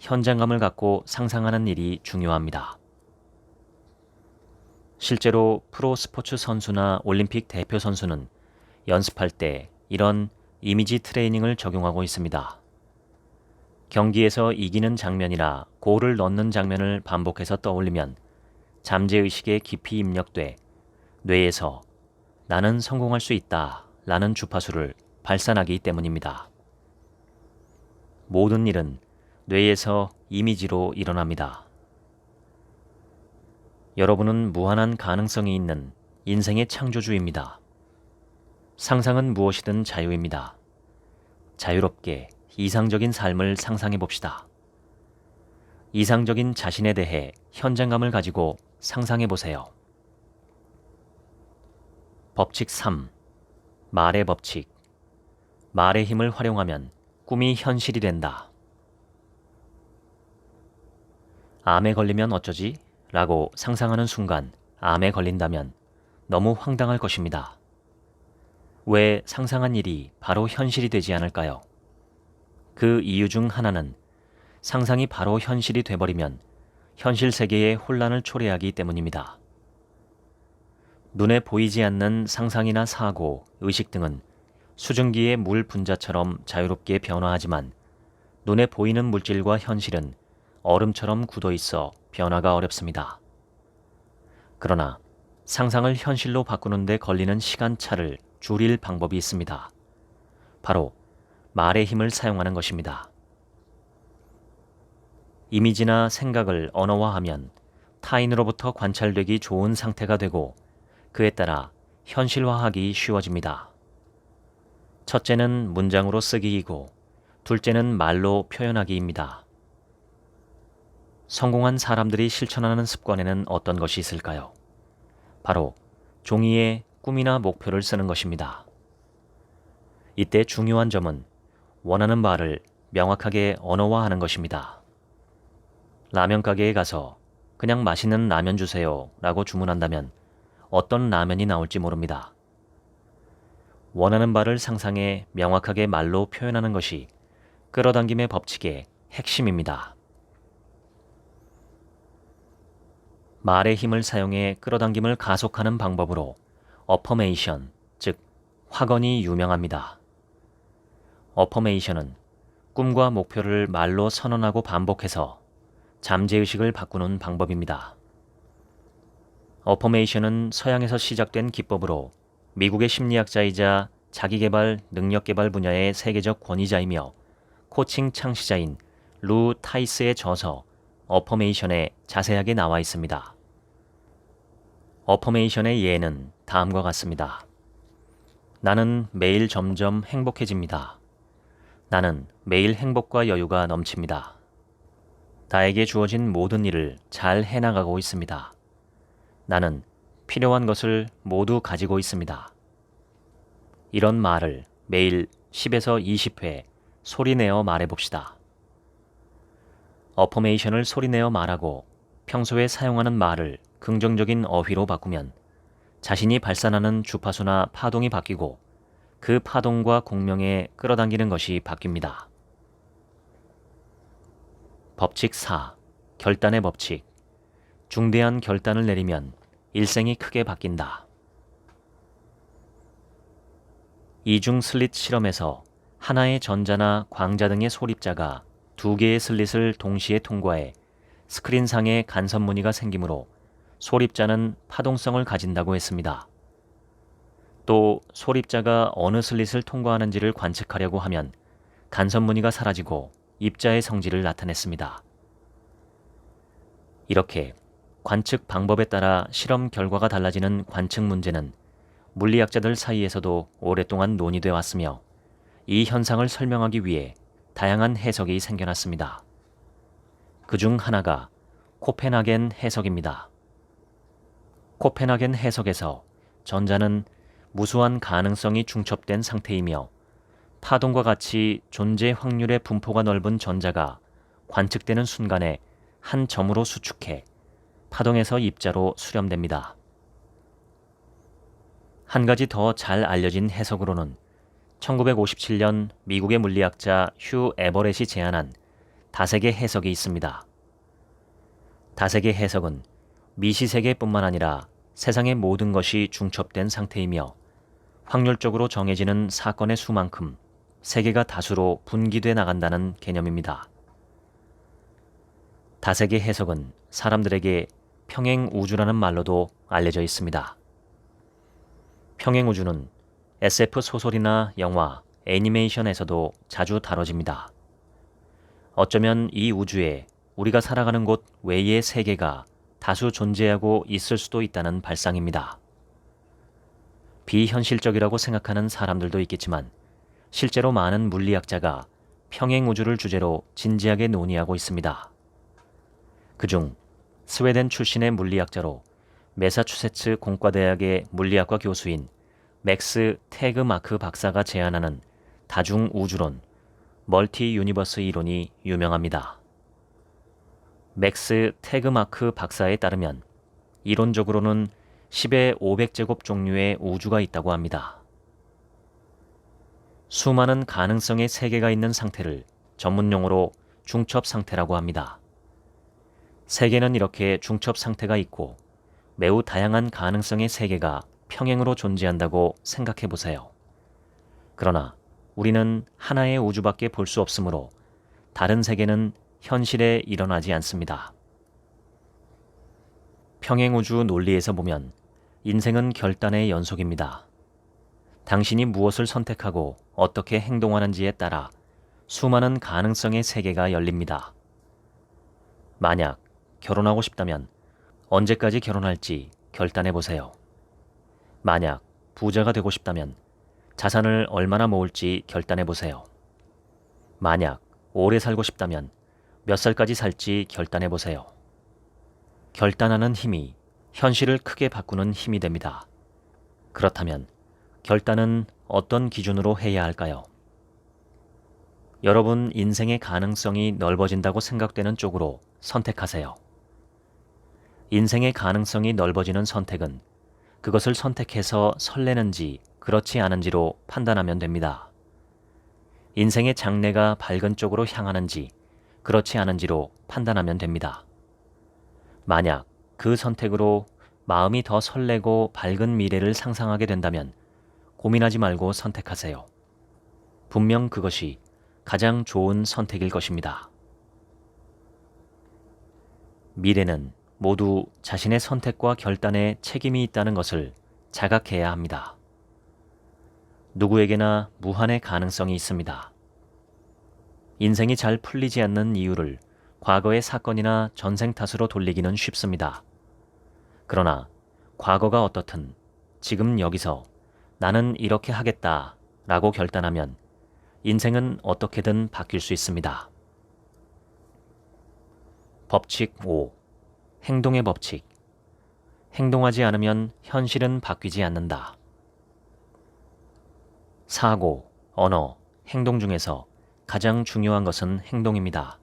현장감을 갖고 상상하는 일이 중요합니다. 실제로 프로 스포츠 선수나 올림픽 대표 선수는 연습할 때 이런 이미지 트레이닝을 적용하고 있습니다. 경기에서 이기는 장면이나 골을 넣는 장면을 반복해서 떠올리면 잠재의식에 깊이 입력돼 뇌에서 나는 성공할 수 있다 라는 주파수를 발산하기 때문입니다. 모든 일은 뇌에서 이미지로 일어납니다. 여러분은 무한한 가능성이 있는 인생의 창조주입니다. 상상은 무엇이든 자유입니다. 자유롭게 이상적인 삶을 상상해 봅시다. 이상적인 자신에 대해 현장감을 가지고 상상해 보세요. 법칙 3. 말의 법칙. 말의 힘을 활용하면 꿈이 현실이 된다. 암에 걸리면 어쩌지? 라고 상상하는 순간 암에 걸린다면 너무 황당할 것입니다. 왜 상상한 일이 바로 현실이 되지 않을까요? 그 이유 중 하나는 상상이 바로 현실이 돼버리면 현실 세계에 혼란을 초래하기 때문입니다. 눈에 보이지 않는 상상이나 사고, 의식 등은 수증기의 물 분자처럼 자유롭게 변화하지만 눈에 보이는 물질과 현실은 얼음처럼 굳어 있어 변화가 어렵습니다. 그러나 상상을 현실로 바꾸는 데 걸리는 시간차를 줄일 방법이 있습니다. 바로 말의 힘을 사용하는 것입니다. 이미지나 생각을 언어화하면 타인으로부터 관찰되기 좋은 상태가 되고 그에 따라 현실화하기 쉬워집니다. 첫째는 문장으로 쓰기이고 둘째는 말로 표현하기입니다. 성공한 사람들이 실천하는 습관에는 어떤 것이 있을까요? 바로 종이에 꿈이나 목표를 쓰는 것입니다. 이때 중요한 점은 원하는 바를 명확하게 언어화하는 것입니다. 라면 가게에 가서 그냥 맛있는 라면 주세요 라고 주문한다면 어떤 라면이 나올지 모릅니다. 원하는 바를 상상해 명확하게 말로 표현하는 것이 끌어당김의 법칙의 핵심입니다. 말의 힘을 사용해 끌어당김을 가속하는 방법으로 어퍼메이션, 즉 확언이 유명합니다. 어퍼메이션은 꿈과 목표를 말로 선언하고 반복해서 잠재의식을 바꾸는 방법입니다. 어퍼메이션은 서양에서 시작된 기법으로 미국의 심리학자이자 자기개발, 능력개발 분야의 세계적 권위자이며 코칭 창시자인 루 타이스의 저서 어퍼메이션에 자세하게 나와 있습니다. 어퍼메이션의 예는 다음과 같습니다. 나는 매일 점점 행복해집니다. 나는 매일 행복과 여유가 넘칩니다. 나에게 주어진 모든 일을 잘 해나가고 있습니다. 나는 필요한 것을 모두 가지고 있습니다. 이런 말을 매일 10에서 20회 소리내어 말해봅시다. 어퍼메이션을 소리내어 말하고 평소에 사용하는 말을 긍정적인 어휘로 바꾸면 자신이 발산하는 주파수나 파동이 바뀌고 그 파동과 공명에 끌어당기는 것이 바뀝니다. 법칙 4. 결단의 법칙. 중대한 결단을 내리면 일생이 크게 바뀐다. 이중 슬릿 실험에서 하나의 전자나 광자 등의 소립자가 두 개의 슬릿을 동시에 통과해 스크린상에 간섭 무늬가 생기므로 소립자는 파동성을 가진다고 했습니다. 또 소립자가 어느 슬릿을 통과하는지를 관측하려고 하면 간섭 무늬가 사라지고 입자의 성질을 나타냈습니다. 이렇게 관측 방법에 따라 실험 결과가 달라지는 관측 문제는 물리학자들 사이에서도 오랫동안 논의돼 왔으며 이 현상을 설명하기 위해 다양한 해석이 생겨났습니다. 그중 하나가 코펜하겐 해석입니다. 코펜하겐 해석에서 전자는 무수한 가능성이 중첩된 상태이며 파동과 같이 존재 확률의 분포가 넓은 전자가 관측되는 순간에 한 점으로 수축해 파동에서 입자로 수렴됩니다. 한 가지 더 잘 알려진 해석으로는 1957년 미국의 물리학자 휴 에버렛이 제안한 다세계 해석이 있습니다. 다세계 해석은 미시세계뿐만 아니라 세상의 모든 것이 중첩된 상태이며 확률적으로 정해지는 사건의 수만큼 세계가 다수로 분기돼 나간다는 개념입니다. 다세계 해석은 사람들에게 평행우주라는 말로도 알려져 있습니다. 평행우주는 SF 소설이나 영화, 애니메이션에서도 자주 다뤄집니다. 어쩌면 이 우주에 우리가 살아가는 곳 외의 세계가 다수 존재하고 있을 수도 있다는 발상입니다. 비현실적이라고 생각하는 사람들도 있겠지만 실제로 많은 물리학자가 평행우주를 주제로 진지하게 논의하고 있습니다. 그중 스웨덴 출신의 물리학자로 매사추세츠 공과대학의 물리학과 교수인 맥스 태그마크 박사가 제안하는 다중우주론, 멀티 유니버스 이론이 유명합니다. 맥스 태그마크 박사에 따르면 이론적으로는 10의 500제곱 종류의 우주가 있다고 합니다. 수많은 가능성의 세계가 있는 상태를 전문용어로 중첩 상태라고 합니다. 세계는 이렇게 중첩 상태가 있고 매우 다양한 가능성의 세계가 평행으로 존재한다고 생각해 보세요. 그러나 우리는 하나의 우주밖에 볼 수 없으므로 다른 세계는 현실에 일어나지 않습니다. 평행우주 논리에서 보면 인생은 결단의 연속입니다. 당신이 무엇을 선택하고 어떻게 행동하는지에 따라 수많은 가능성의 세계가 열립니다. 만약 결혼하고 싶다면 언제까지 결혼할지 결단해 보세요. 만약 부자가 되고 싶다면 자산을 얼마나 모을지 결단해 보세요. 만약 오래 살고 싶다면 몇 살까지 살지 결단해 보세요. 결단하는 힘이 현실을 크게 바꾸는 힘이 됩니다. 그렇다면 결단은 어떤 기준으로 해야 할까요? 여러분 인생의 가능성이 넓어진다고 생각되는 쪽으로 선택하세요. 인생의 가능성이 넓어지는 선택은 그것을 선택해서 설레는지 그렇지 않은지로 판단하면 됩니다. 인생의 장래가 밝은 쪽으로 향하는지 그렇지 않은지로 판단하면 됩니다. 만약 그 선택으로 마음이 더 설레고 밝은 미래를 상상하게 된다면 고민하지 말고 선택하세요. 분명 그것이 가장 좋은 선택일 것입니다. 미래는 모두 자신의 선택과 결단에 책임이 있다는 것을 자각해야 합니다. 누구에게나 무한의 가능성이 있습니다. 인생이 잘 풀리지 않는 이유를 과거의 사건이나 전생 탓으로 돌리기는 쉽습니다. 그러나 과거가 어떻든 지금 여기서 나는 이렇게 하겠다 라고 결단하면 인생은 어떻게든 바뀔 수 있습니다. 법칙 5. 행동의 법칙. 행동하지 않으면 현실은 바뀌지 않는다. 사고, 언어, 행동 중에서 가장 중요한 것은 행동입니다.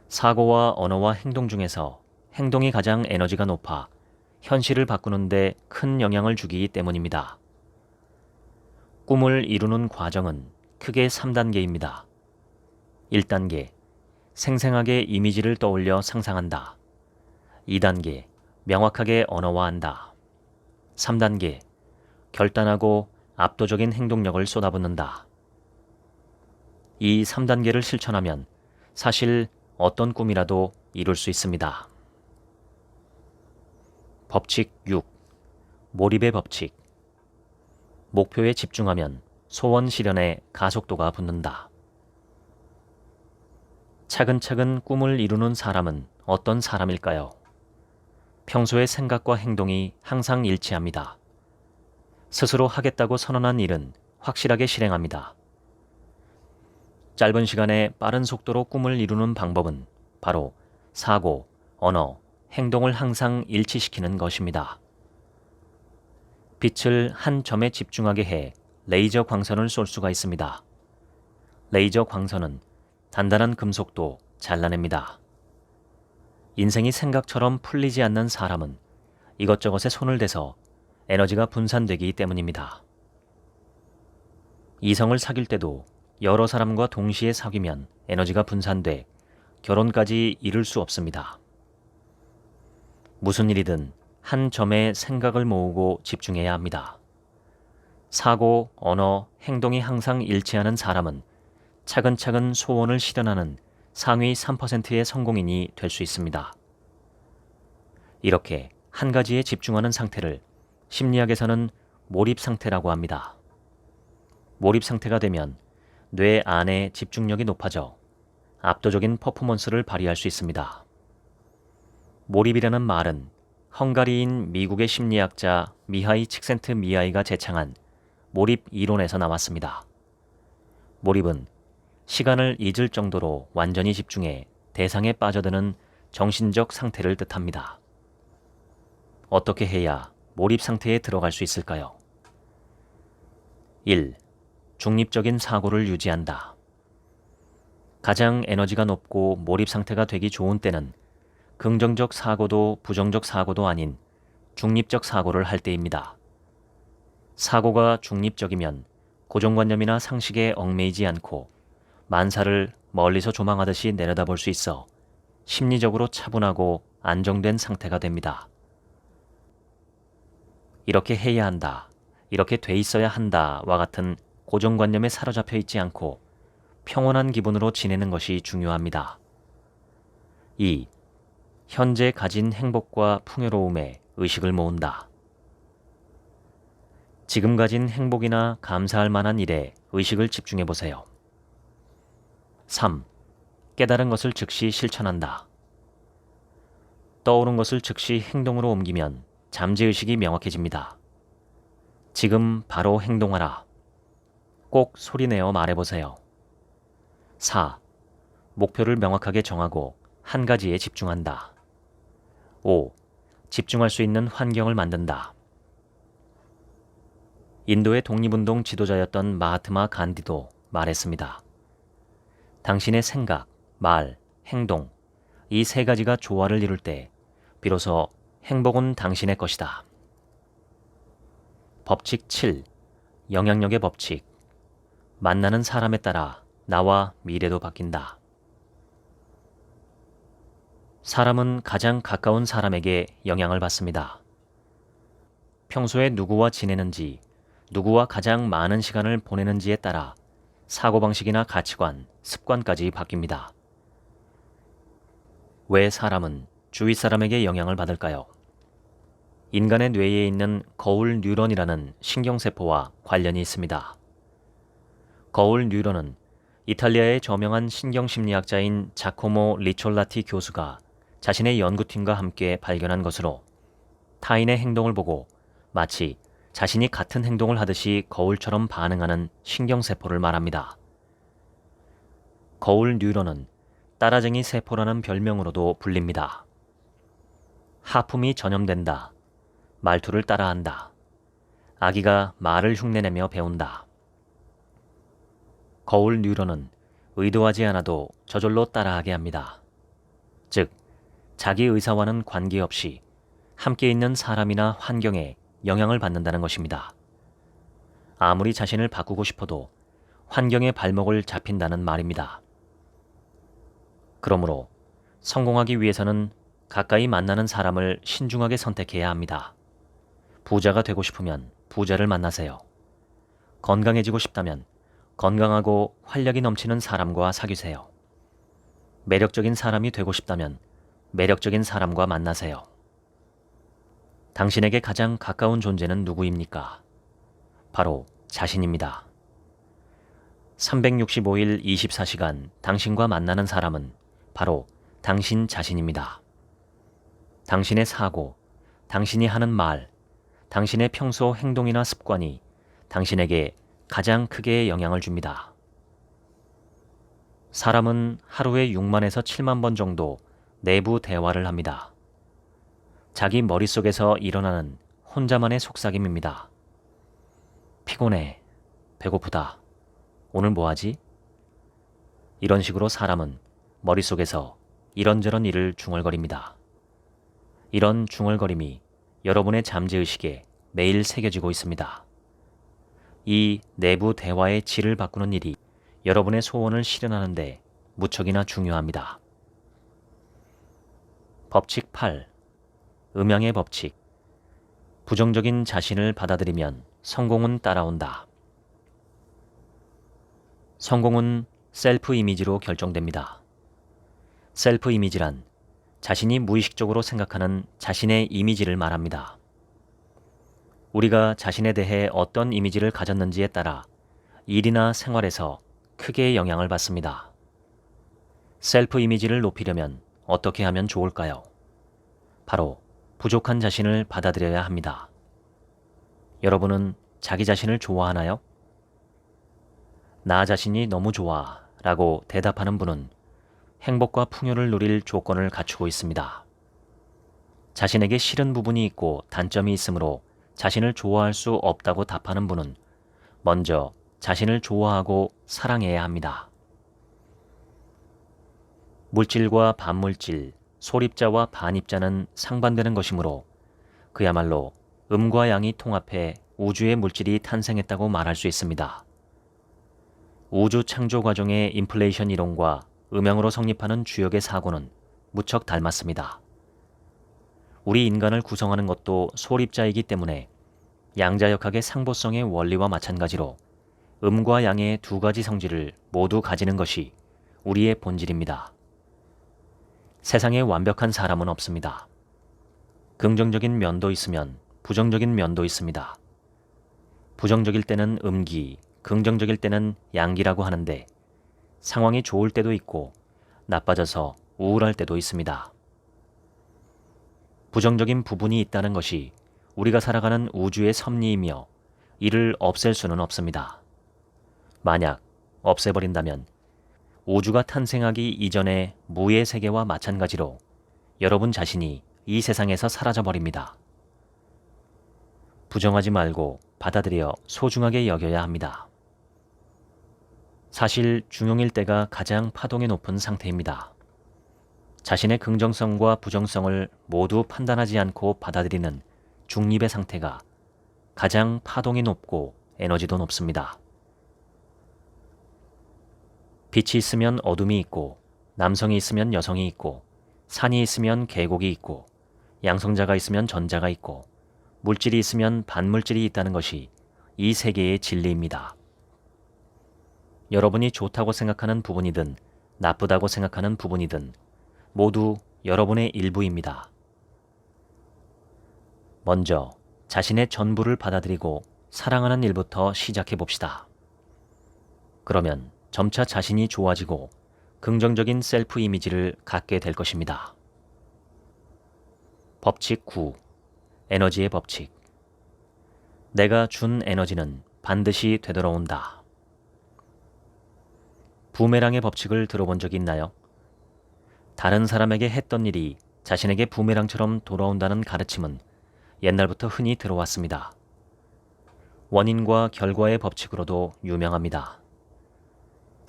사고와 언어와 행동 중에서 행동이 가장 에너지가 높아 현실을 바꾸는데 큰 영향을 주기 때문입니다. 꿈을 이루는 과정은 크게 3단계입니다. 1단계, 생생하게 이미지를 떠올려 상상한다. 2단계, 명확하게 언어화한다. 3단계, 결단하고 압도적인 행동력을 쏟아붓는다. 이 3단계를 실천하면 사실 어떤 꿈이라도 이룰 수 있습니다. 법칙 6. 몰입의 법칙. 목표에 집중하면 소원 실현에 가속도가 붙는다. 차근차근 꿈을 이루는 사람은 어떤 사람일까요? 평소의 생각과 행동이 항상 일치합니다. 스스로 하겠다고 선언한 일은 확실하게 실행합니다. 짧은 시간에 빠른 속도로 꿈을 이루는 방법은 바로 사고, 언어, 행동을 항상 일치시키는 것입니다. 빛을 한 점에 집중하게 해 레이저 광선을 쏠 수가 있습니다. 레이저 광선은 단단한 금속도 잘라냅니다. 인생이 생각처럼 풀리지 않는 사람은 이것저것에 손을 대서 에너지가 분산되기 때문입니다. 이성을 사귈 때도 여러 사람과 동시에 사귀면 에너지가 분산돼 결혼까지 이룰 수 없습니다. 무슨 일이든 한 점에 생각을 모으고 집중해야 합니다. 사고, 언어, 행동이 항상 일치하는 사람은 차근차근 소원을 실현하는 상위 3%의 성공인이 될 수 있습니다. 이렇게 한 가지에 집중하는 상태를 심리학에서는 몰입 상태라고 합니다. 몰입 상태가 되면 뇌 안의 집중력이 높아져 압도적인 퍼포먼스를 발휘할 수 있습니다. 몰입이라는 말은 헝가리인 미국의 심리학자 미하이 칙센트미하이가 제창한 몰입 이론에서 나왔습니다. 몰입은 시간을 잊을 정도로 완전히 집중해 대상에 빠져드는 정신적 상태를 뜻합니다. 어떻게 해야 몰입 상태에 들어갈 수 있을까요? 1. 중립적인 사고를 유지한다. 가장 에너지가 높고 몰입 상태가 되기 좋은 때는 긍정적 사고도 부정적 사고도 아닌 중립적 사고를 할 때입니다. 사고가 중립적이면 고정관념이나 상식에 얽매이지 않고 만사를 멀리서 조망하듯이 내려다볼 수 있어 심리적으로 차분하고 안정된 상태가 됩니다. 이렇게 해야 한다, 이렇게 돼 있어야 한다와 같은 고정관념에 사로잡혀 있지 않고 평온한 기분으로 지내는 것이 중요합니다. 2. 현재 가진 행복과 풍요로움에 의식을 모은다. 지금 가진 행복이나 감사할 만한 일에 의식을 집중해 보세요. 3. 깨달은 것을 즉시 실천한다. 떠오른 것을 즉시 행동으로 옮기면 잠재의식이 명확해집니다. 지금 바로 행동하라. 꼭 소리내어 말해보세요. 4. 목표를 명확하게 정하고 한 가지에 집중한다. 5. 집중할 수 있는 환경을 만든다. 인도의 독립운동 지도자였던 마하트마 간디도 말했습니다. 당신의 생각, 말, 행동, 이 세 가지가 조화를 이룰 때 비로소 행복은 당신의 것이다. 법칙 7. 영향력의 법칙. 만나는 사람에 따라 나와 미래도 바뀐다. 사람은 가장 가까운 사람에게 영향을 받습니다. 평소에 누구와 지내는지, 누구와 가장 많은 시간을 보내는지에 따라 사고방식이나 가치관, 습관까지 바뀝니다. 왜 사람은 주위 사람에게 영향을 받을까요? 인간의 뇌에 있는 거울 뉴런이라는 신경세포와 관련이 있습니다. 거울 뉴런은 이탈리아의 저명한 신경심리학자인 자코모 리촐라티 교수가 자신의 연구팀과 함께 발견한 것으로 타인의 행동을 보고 마치 자신이 같은 행동을 하듯이 거울처럼 반응하는 신경세포를 말합니다. 거울 뉴런은 따라쟁이 세포라는 별명으로도 불립니다. 하품이 전염된다. 말투를 따라한다. 아기가 말을 흉내내며 배운다. 거울 뉴런은 의도하지 않아도 저절로 따라하게 합니다. 즉, 자기 의사와는 관계없이 함께 있는 사람이나 환경에 영향을 받는다는 것입니다. 아무리 자신을 바꾸고 싶어도 환경의 발목을 잡힌다는 말입니다. 그러므로 성공하기 위해서는 가까이 만나는 사람을 신중하게 선택해야 합니다. 부자가 되고 싶으면 부자를 만나세요. 건강해지고 싶다면 건강하고 활력이 넘치는 사람과 사귀세요. 매력적인 사람이 되고 싶다면 매력적인 사람과 만나세요. 당신에게 가장 가까운 존재는 누구입니까? 바로 자신입니다. 365일 24시간 당신과 만나는 사람은 바로 당신 자신입니다. 당신의 사고, 당신이 하는 말, 당신의 평소 행동이나 습관이 당신에게 가장 크게 영향을 줍니다. 사람은 하루에 6만에서 7만 번 정도 내부 대화를 합니다. 자기 머릿속에서 일어나는 혼자만의 속삭임입니다. 피곤해, 배고프다, 오늘 뭐하지? 이런 식으로 사람은 머릿속에서 이런저런 일을 중얼거립니다. 이런 중얼거림이 여러분의 잠재의식에 매일 새겨지고 있습니다. 이 내부 대화의 질을 바꾸는 일이 여러분의 소원을 실현하는 데 무척이나 중요합니다. 법칙 8. 음양의 법칙. 부정적인 자신을 받아들이면 성공은 따라온다. 성공은 셀프 이미지로 결정됩니다. 셀프 이미지란 자신이 무의식적으로 생각하는 자신의 이미지를 말합니다. 우리가 자신에 대해 어떤 이미지를 가졌는지에 따라 일이나 생활에서 크게 영향을 받습니다. 셀프 이미지를 높이려면 어떻게 하면 좋을까요? 바로 부족한 자신을 받아들여야 합니다. 여러분은 자기 자신을 좋아하나요? 나 자신이 너무 좋아 라고 대답하는 분은 행복과 풍요를 누릴 조건을 갖추고 있습니다. 자신에게 싫은 부분이 있고 단점이 있으므로 자신을 좋아할 수 없다고 답하는 분은 먼저 자신을 좋아하고 사랑해야 합니다. 물질과 반물질, 소립자와 반입자는 상반되는 것이므로 그야말로 음과 양이 통합해 우주의 물질이 탄생했다고 말할 수 있습니다. 우주 창조 과정의 인플레이션 이론과 음양으로 성립하는 주역의 사고는 무척 닮았습니다. 우리 인간을 구성하는 것도 소립자이기 때문에 양자역학의 상보성의 원리와 마찬가지로 음과 양의 두 가지 성질을 모두 가지는 것이 우리의 본질입니다. 세상에 완벽한 사람은 없습니다. 긍정적인 면도 있으면 부정적인 면도 있습니다. 부정적일 때는 음기, 긍정적일 때는 양기라고 하는데 상황이 좋을 때도 있고 나빠져서 우울할 때도 있습니다. 부정적인 부분이 있다는 것이 우리가 살아가는 우주의 섭리이며 이를 없앨 수는 없습니다. 만약 없애버린다면 우주가 탄생하기 이전의 무의 세계와 마찬가지로 여러분 자신이 이 세상에서 사라져버립니다. 부정하지 말고 받아들여 소중하게 여겨야 합니다. 사실 중용일 때가 가장 파동이 높은 상태입니다. 자신의 긍정성과 부정성을 모두 판단하지 않고 받아들이는 중립의 상태가 가장 파동이 높고 에너지도 높습니다. 빛이 있으면 어둠이 있고 남성이 있으면 여성이 있고 산이 있으면 계곡이 있고 양성자가 있으면 전자가 있고 물질이 있으면 반물질이 있다는 것이 이 세계의 진리입니다. 여러분이 좋다고 생각하는 부분이든 나쁘다고 생각하는 부분이든 모두 여러분의 일부입니다. 먼저 자신의 전부를 받아들이고 사랑하는 일부터 시작해 봅시다. 그러면 점차 자신이 좋아지고 긍정적인 셀프 이미지를 갖게 될 것입니다. 법칙 9. 에너지의 법칙. 내가 준 에너지는 반드시 되돌아온다. 부메랑의 법칙을 들어본 적이 있나요? 다른 사람에게 했던 일이 자신에게 부메랑처럼 돌아온다는 가르침은 옛날부터 흔히 들어왔습니다. 원인과 결과의 법칙으로도 유명합니다.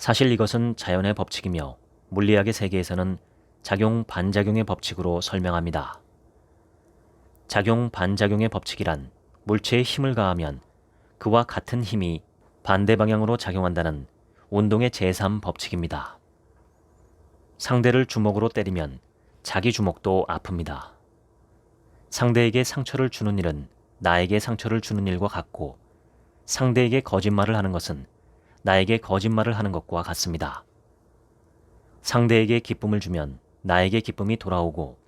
사실 이것은 자연의 법칙이며 물리학의 세계에서는 작용 반작용의 법칙으로 설명합니다. 작용 반작용의 법칙이란 물체에 힘을 가하면 그와 같은 힘이 반대 방향으로 작용한다는 운동의 제3 법칙입니다. 상대를 주먹으로 때리면 자기 주먹도 아픕니다. 상대에게 상처를 주는 일은 나에게 상처를 주는 일과 같고 상대에게 거짓말을 하는 것은 나에게 거짓말을 하는 것과 같습니다. 상대에게 기쁨을 주면 나에게 기쁨이 돌아오고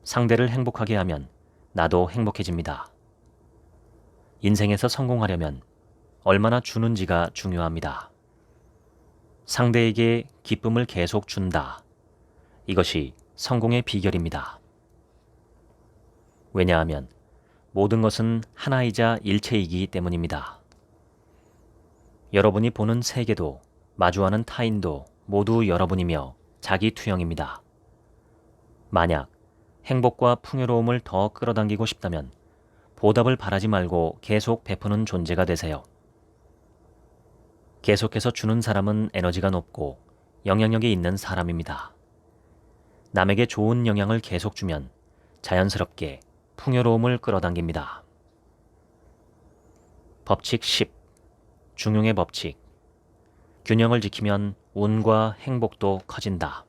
상대를 행복하게 하면 나도 행복해집니다. 인생에서 성공하려면 얼마나 주는지가 중요합니다. 상대에게 기쁨을 계속 준다. 이것이 성공의 비결입니다. 왜냐하면 모든 것은 하나이자 일체이기 때문입니다. 여러분이 보는 세계도 마주하는 타인도 모두 여러분이며 자기 투영입니다. 만약 행복과 풍요로움을 더 끌어당기고 싶다면 보답을 바라지 말고 계속 베푸는 존재가 되세요. 계속해서 주는 사람은 에너지가 높고 영향력이 있는 사람입니다. 남에게 좋은 영향을 계속 주면 자연스럽게 풍요로움을 끌어당깁니다. 법칙 10. 중용의 법칙. 균형을 지키면 운과 행복도 커진다.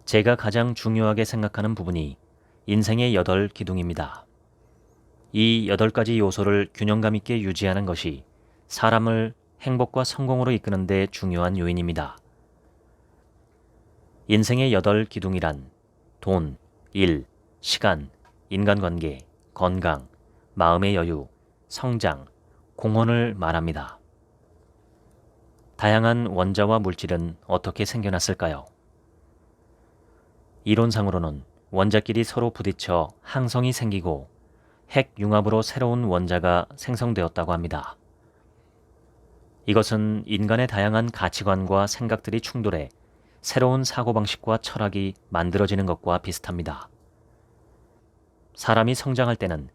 제가 가장 중요하게 생각하는 부분이 인생의 8기둥입니다. 이 8가지 요소를 균형감 있게 유지하는 것이 사람을 행복과 성공으로 이끄는 데 중요한 요인입니다. 인생의 8기둥이란 돈, 일, 시간, 인간관계, 건강, 마음의 여유, 성장, 공헌을 말합니다. 다양한 원자와 물질은 어떻게 생겨났을까요? 이론상으로는 원자끼리 서로 부딪혀 항성이 생기고 핵 융합으로 새로운 원자가 생성되었다고 합니다. 이것은 인간의 다양한 가치관과 생각들이 충돌해 새로운 사고방식과 철학이 만들어지는 것과 비슷합니다. 사람이 성장할 때는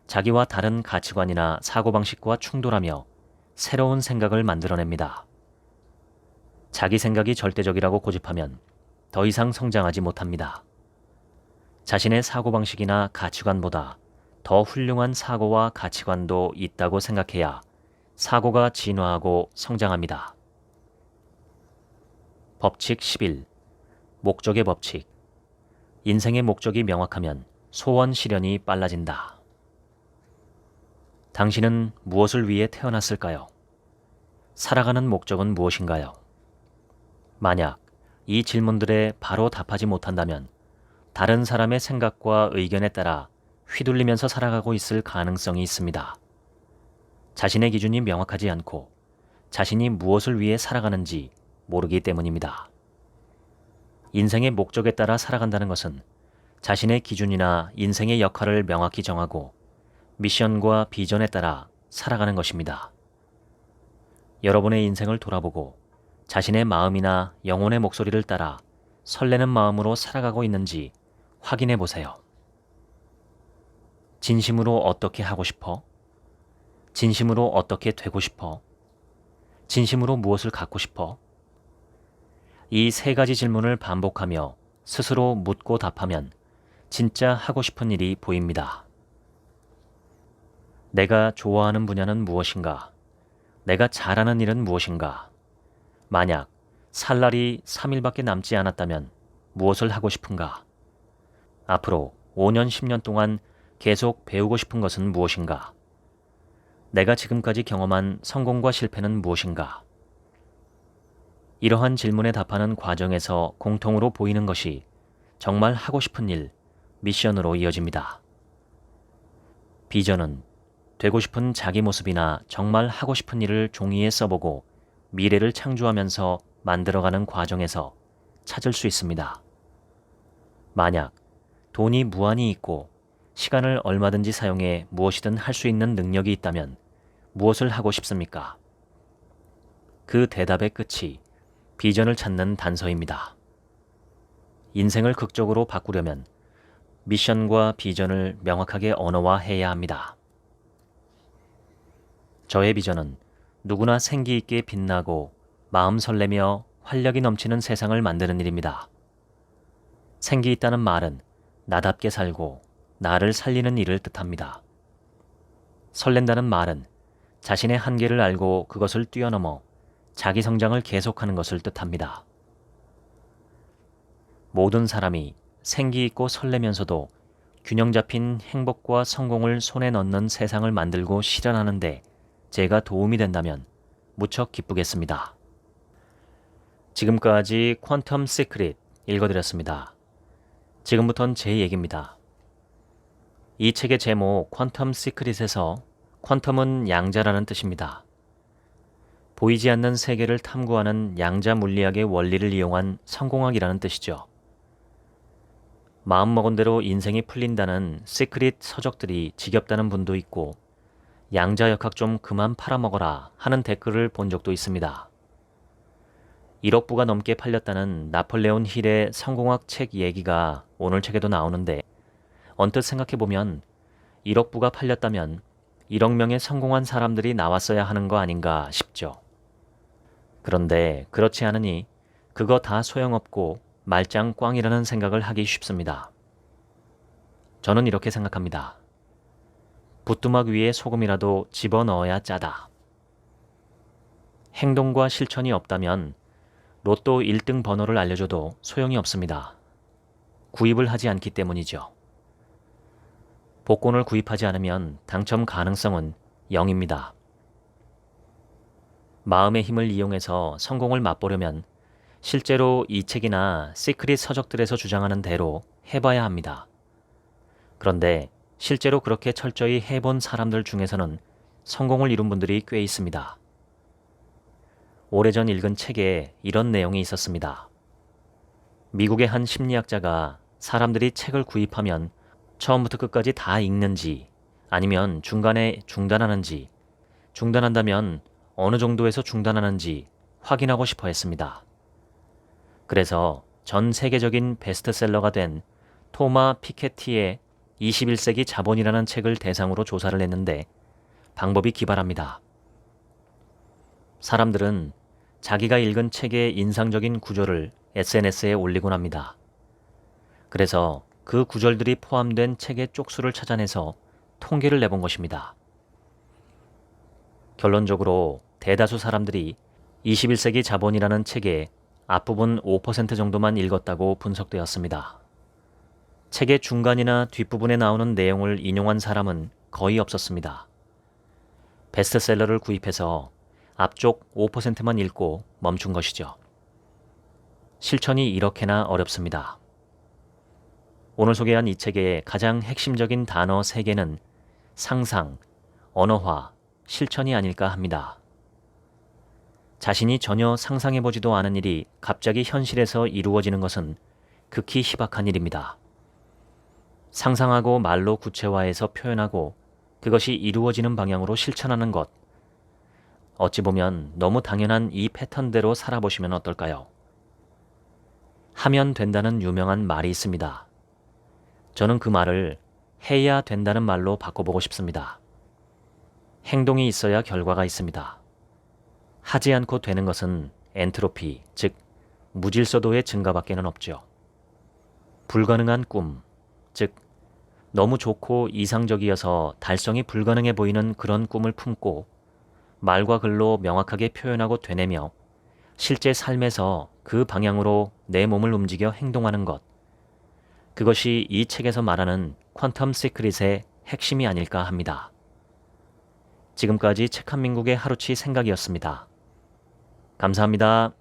자기와 다른 가치관이나 사고방식과 충돌하며 새로운 생각을 만들어냅니다. 자기 생각이 절대적이라고 고집하면 더 이상 성장하지 못합니다. 자신의 사고방식이나 가치관보다 더 훌륭한 사고와 가치관도 있다고 생각해야 사고가 진화하고 성장합니다. 법칙 11. 목적의 법칙. 인생의 목적이 명확하면 소원 실현이 빨라진다. 당신은 무엇을 위해 태어났을까요? 살아가는 목적은 무엇인가요? 만약 이 질문들에 바로 답하지 못한다면 다른 사람의 생각과 의견에 따라 휘둘리면서 살아가고 있을 가능성이 있습니다. 자신의 기준이 명확하지 않고 자신이 무엇을 위해 살아가는지 모르기 때문입니다. 인생의 목적에 따라 살아간다는 것은 자신의 기준이나 인생의 역할을 명확히 정하고 미션과 비전에 따라 살아가는 것입니다. 여러분의 인생을 돌아보고 자신의 마음이나 영혼의 목소리를 따라 설레는 마음으로 살아가고 있는지 확인해 보세요. 진심으로 어떻게 하고 싶어? 진심으로 어떻게 되고 싶어? 진심으로 무엇을 갖고 싶어? 이 세 가지 질문을 반복하며 스스로 묻고 답하면 진짜 하고 싶은 일이 보입니다. 내가 좋아하는 분야는 무엇인가? 내가 잘하는 일은 무엇인가? 만약 살 날이 3일밖에 남지 않았다면 무엇을 하고 싶은가? 앞으로 5년, 10년 동안 계속 배우고 싶은 것은 무엇인가? 내가 지금까지 경험한 성공과 실패는 무엇인가? 이러한 질문에 답하는 과정에서 공통으로 보이는 것이 정말 하고 싶은 일, 미션으로 이어집니다. 비전은 되고 싶은 자기 모습이나 정말 하고 싶은 일을 종이에 써보고 미래를 창조하면서 만들어가는 과정에서 찾을 수 있습니다. 만약 돈이 무한히 있고 시간을 얼마든지 사용해 무엇이든 할 수 있는 능력이 있다면 무엇을 하고 싶습니까? 그 대답의 끝이 비전을 찾는 단서입니다. 인생을 극적으로 바꾸려면 미션과 비전을 명확하게 언어화해야 합니다. 저의 비전은 누구나 생기 있게 빛나고 마음 설레며 활력이 넘치는 세상을 만드는 일입니다. 생기 있다는 말은 나답게 살고 나를 살리는 일을 뜻합니다. 설렌다는 말은 자신의 한계를 알고 그것을 뛰어넘어 자기 성장을 계속하는 것을 뜻합니다. 모든 사람이 생기 있고 설레면서도 균형 잡힌 행복과 성공을 손에 넣는 세상을 만들고 실현하는데 제가 도움이 된다면 무척 기쁘겠습니다. 지금까지 퀀텀 시크릿 읽어드렸습니다. 지금부턴 제 얘기입니다. 이 책의 제목 퀀텀 시크릿에서 퀀텀은 양자라는 뜻입니다. 보이지 않는 세계를 탐구하는 양자 물리학의 원리를 이용한 성공학이라는 뜻이죠. 마음먹은 대로 인생이 풀린다는 시크릿 서적들이 지겹다는 분도 있고 양자 역학 좀 그만 팔아먹어라 하는 댓글을 본 적도 있습니다. 1억 부가 넘게 팔렸다는 나폴레온 힐의 성공학 책 얘기가 오늘 책에도 나오는데 언뜻 생각해보면 1억 부가 팔렸다면 1억 명의 성공한 사람들이 나왔어야 하는 거 아닌가 싶죠. 그런데 그렇지 않으니 그거 다 소용없고 말짱 꽝이라는 생각을 하기 쉽습니다. 저는 이렇게 생각합니다. 부뚜막 위에 소금이라도 집어넣어야 짜다. 행동과 실천이 없다면 로또 1등 번호를 알려줘도 소용이 없습니다. 구입을 하지 않기 때문이죠. 복권을 구입하지 않으면 당첨 가능성은 0입니다. 마음의 힘을 이용해서 성공을 맛보려면 실제로 이 책이나 시크릿 서적들에서 주장하는 대로 해봐야 합니다. 그런데 실제로 그렇게 철저히 해본 사람들 중에서는 성공을 이룬 분들이 꽤 있습니다. 오래전 읽은 책에 이런 내용이 있었습니다. 미국의 한 심리학자가 사람들이 책을 구입하면 처음부터 끝까지 다 읽는지 아니면 중간에 중단하는지, 중단한다면 어느 정도에서 중단하는지 확인하고 싶어 했습니다. 그래서 전 세계적인 베스트셀러가 된 토마 피케티의 21세기 자본이라는 책을 대상으로 조사를 했는데 방법이 기발합니다. 사람들은 자기가 읽은 책의 인상적인 구절을 SNS에 올리곤 합니다. 그래서 그 구절들이 포함된 책의 쪽수를 찾아내서 통계를 내본 것입니다. 결론적으로 대다수 사람들이 21세기 자본이라는 책의 앞부분 5% 정도만 읽었다고 분석되었습니다. 책의 중간이나 뒷부분에 나오는 내용을 인용한 사람은 거의 없었습니다. 베스트셀러를 구입해서 앞쪽 5%만 읽고 멈춘 것이죠. 실천이 이렇게나 어렵습니다. 오늘 소개한 이 책의 가장 핵심적인 단어 3개는 상상, 언어화, 실천이 아닐까 합니다. 자신이 전혀 상상해보지도 않은 일이 갑자기 현실에서 이루어지는 것은 극히 희박한 일입니다. 상상하고 말로 구체화해서 표현하고 그것이 이루어지는 방향으로 실천하는 것. 어찌 보면 너무 당연한 이 패턴대로 살아보시면 어떨까요? 하면 된다는 유명한 말이 있습니다. 저는 그 말을 해야 된다는 말로 바꿔보고 싶습니다. 행동이 있어야 결과가 있습니다. 하지 않고 되는 것은 엔트로피, 즉 무질서도의 증가밖에는 없죠. 불가능한 꿈, 즉 너무 좋고 이상적이어서 달성이 불가능해 보이는 그런 꿈을 품고 말과 글로 명확하게 표현하고 되뇌며 실제 삶에서 그 방향으로 내 몸을 움직여 행동하는 것. 그것이 이 책에서 말하는 퀀텀 시크릿의 핵심이 아닐까 합니다. 지금까지 책 한 민국의 하루치 생각이었습니다. 감사합니다.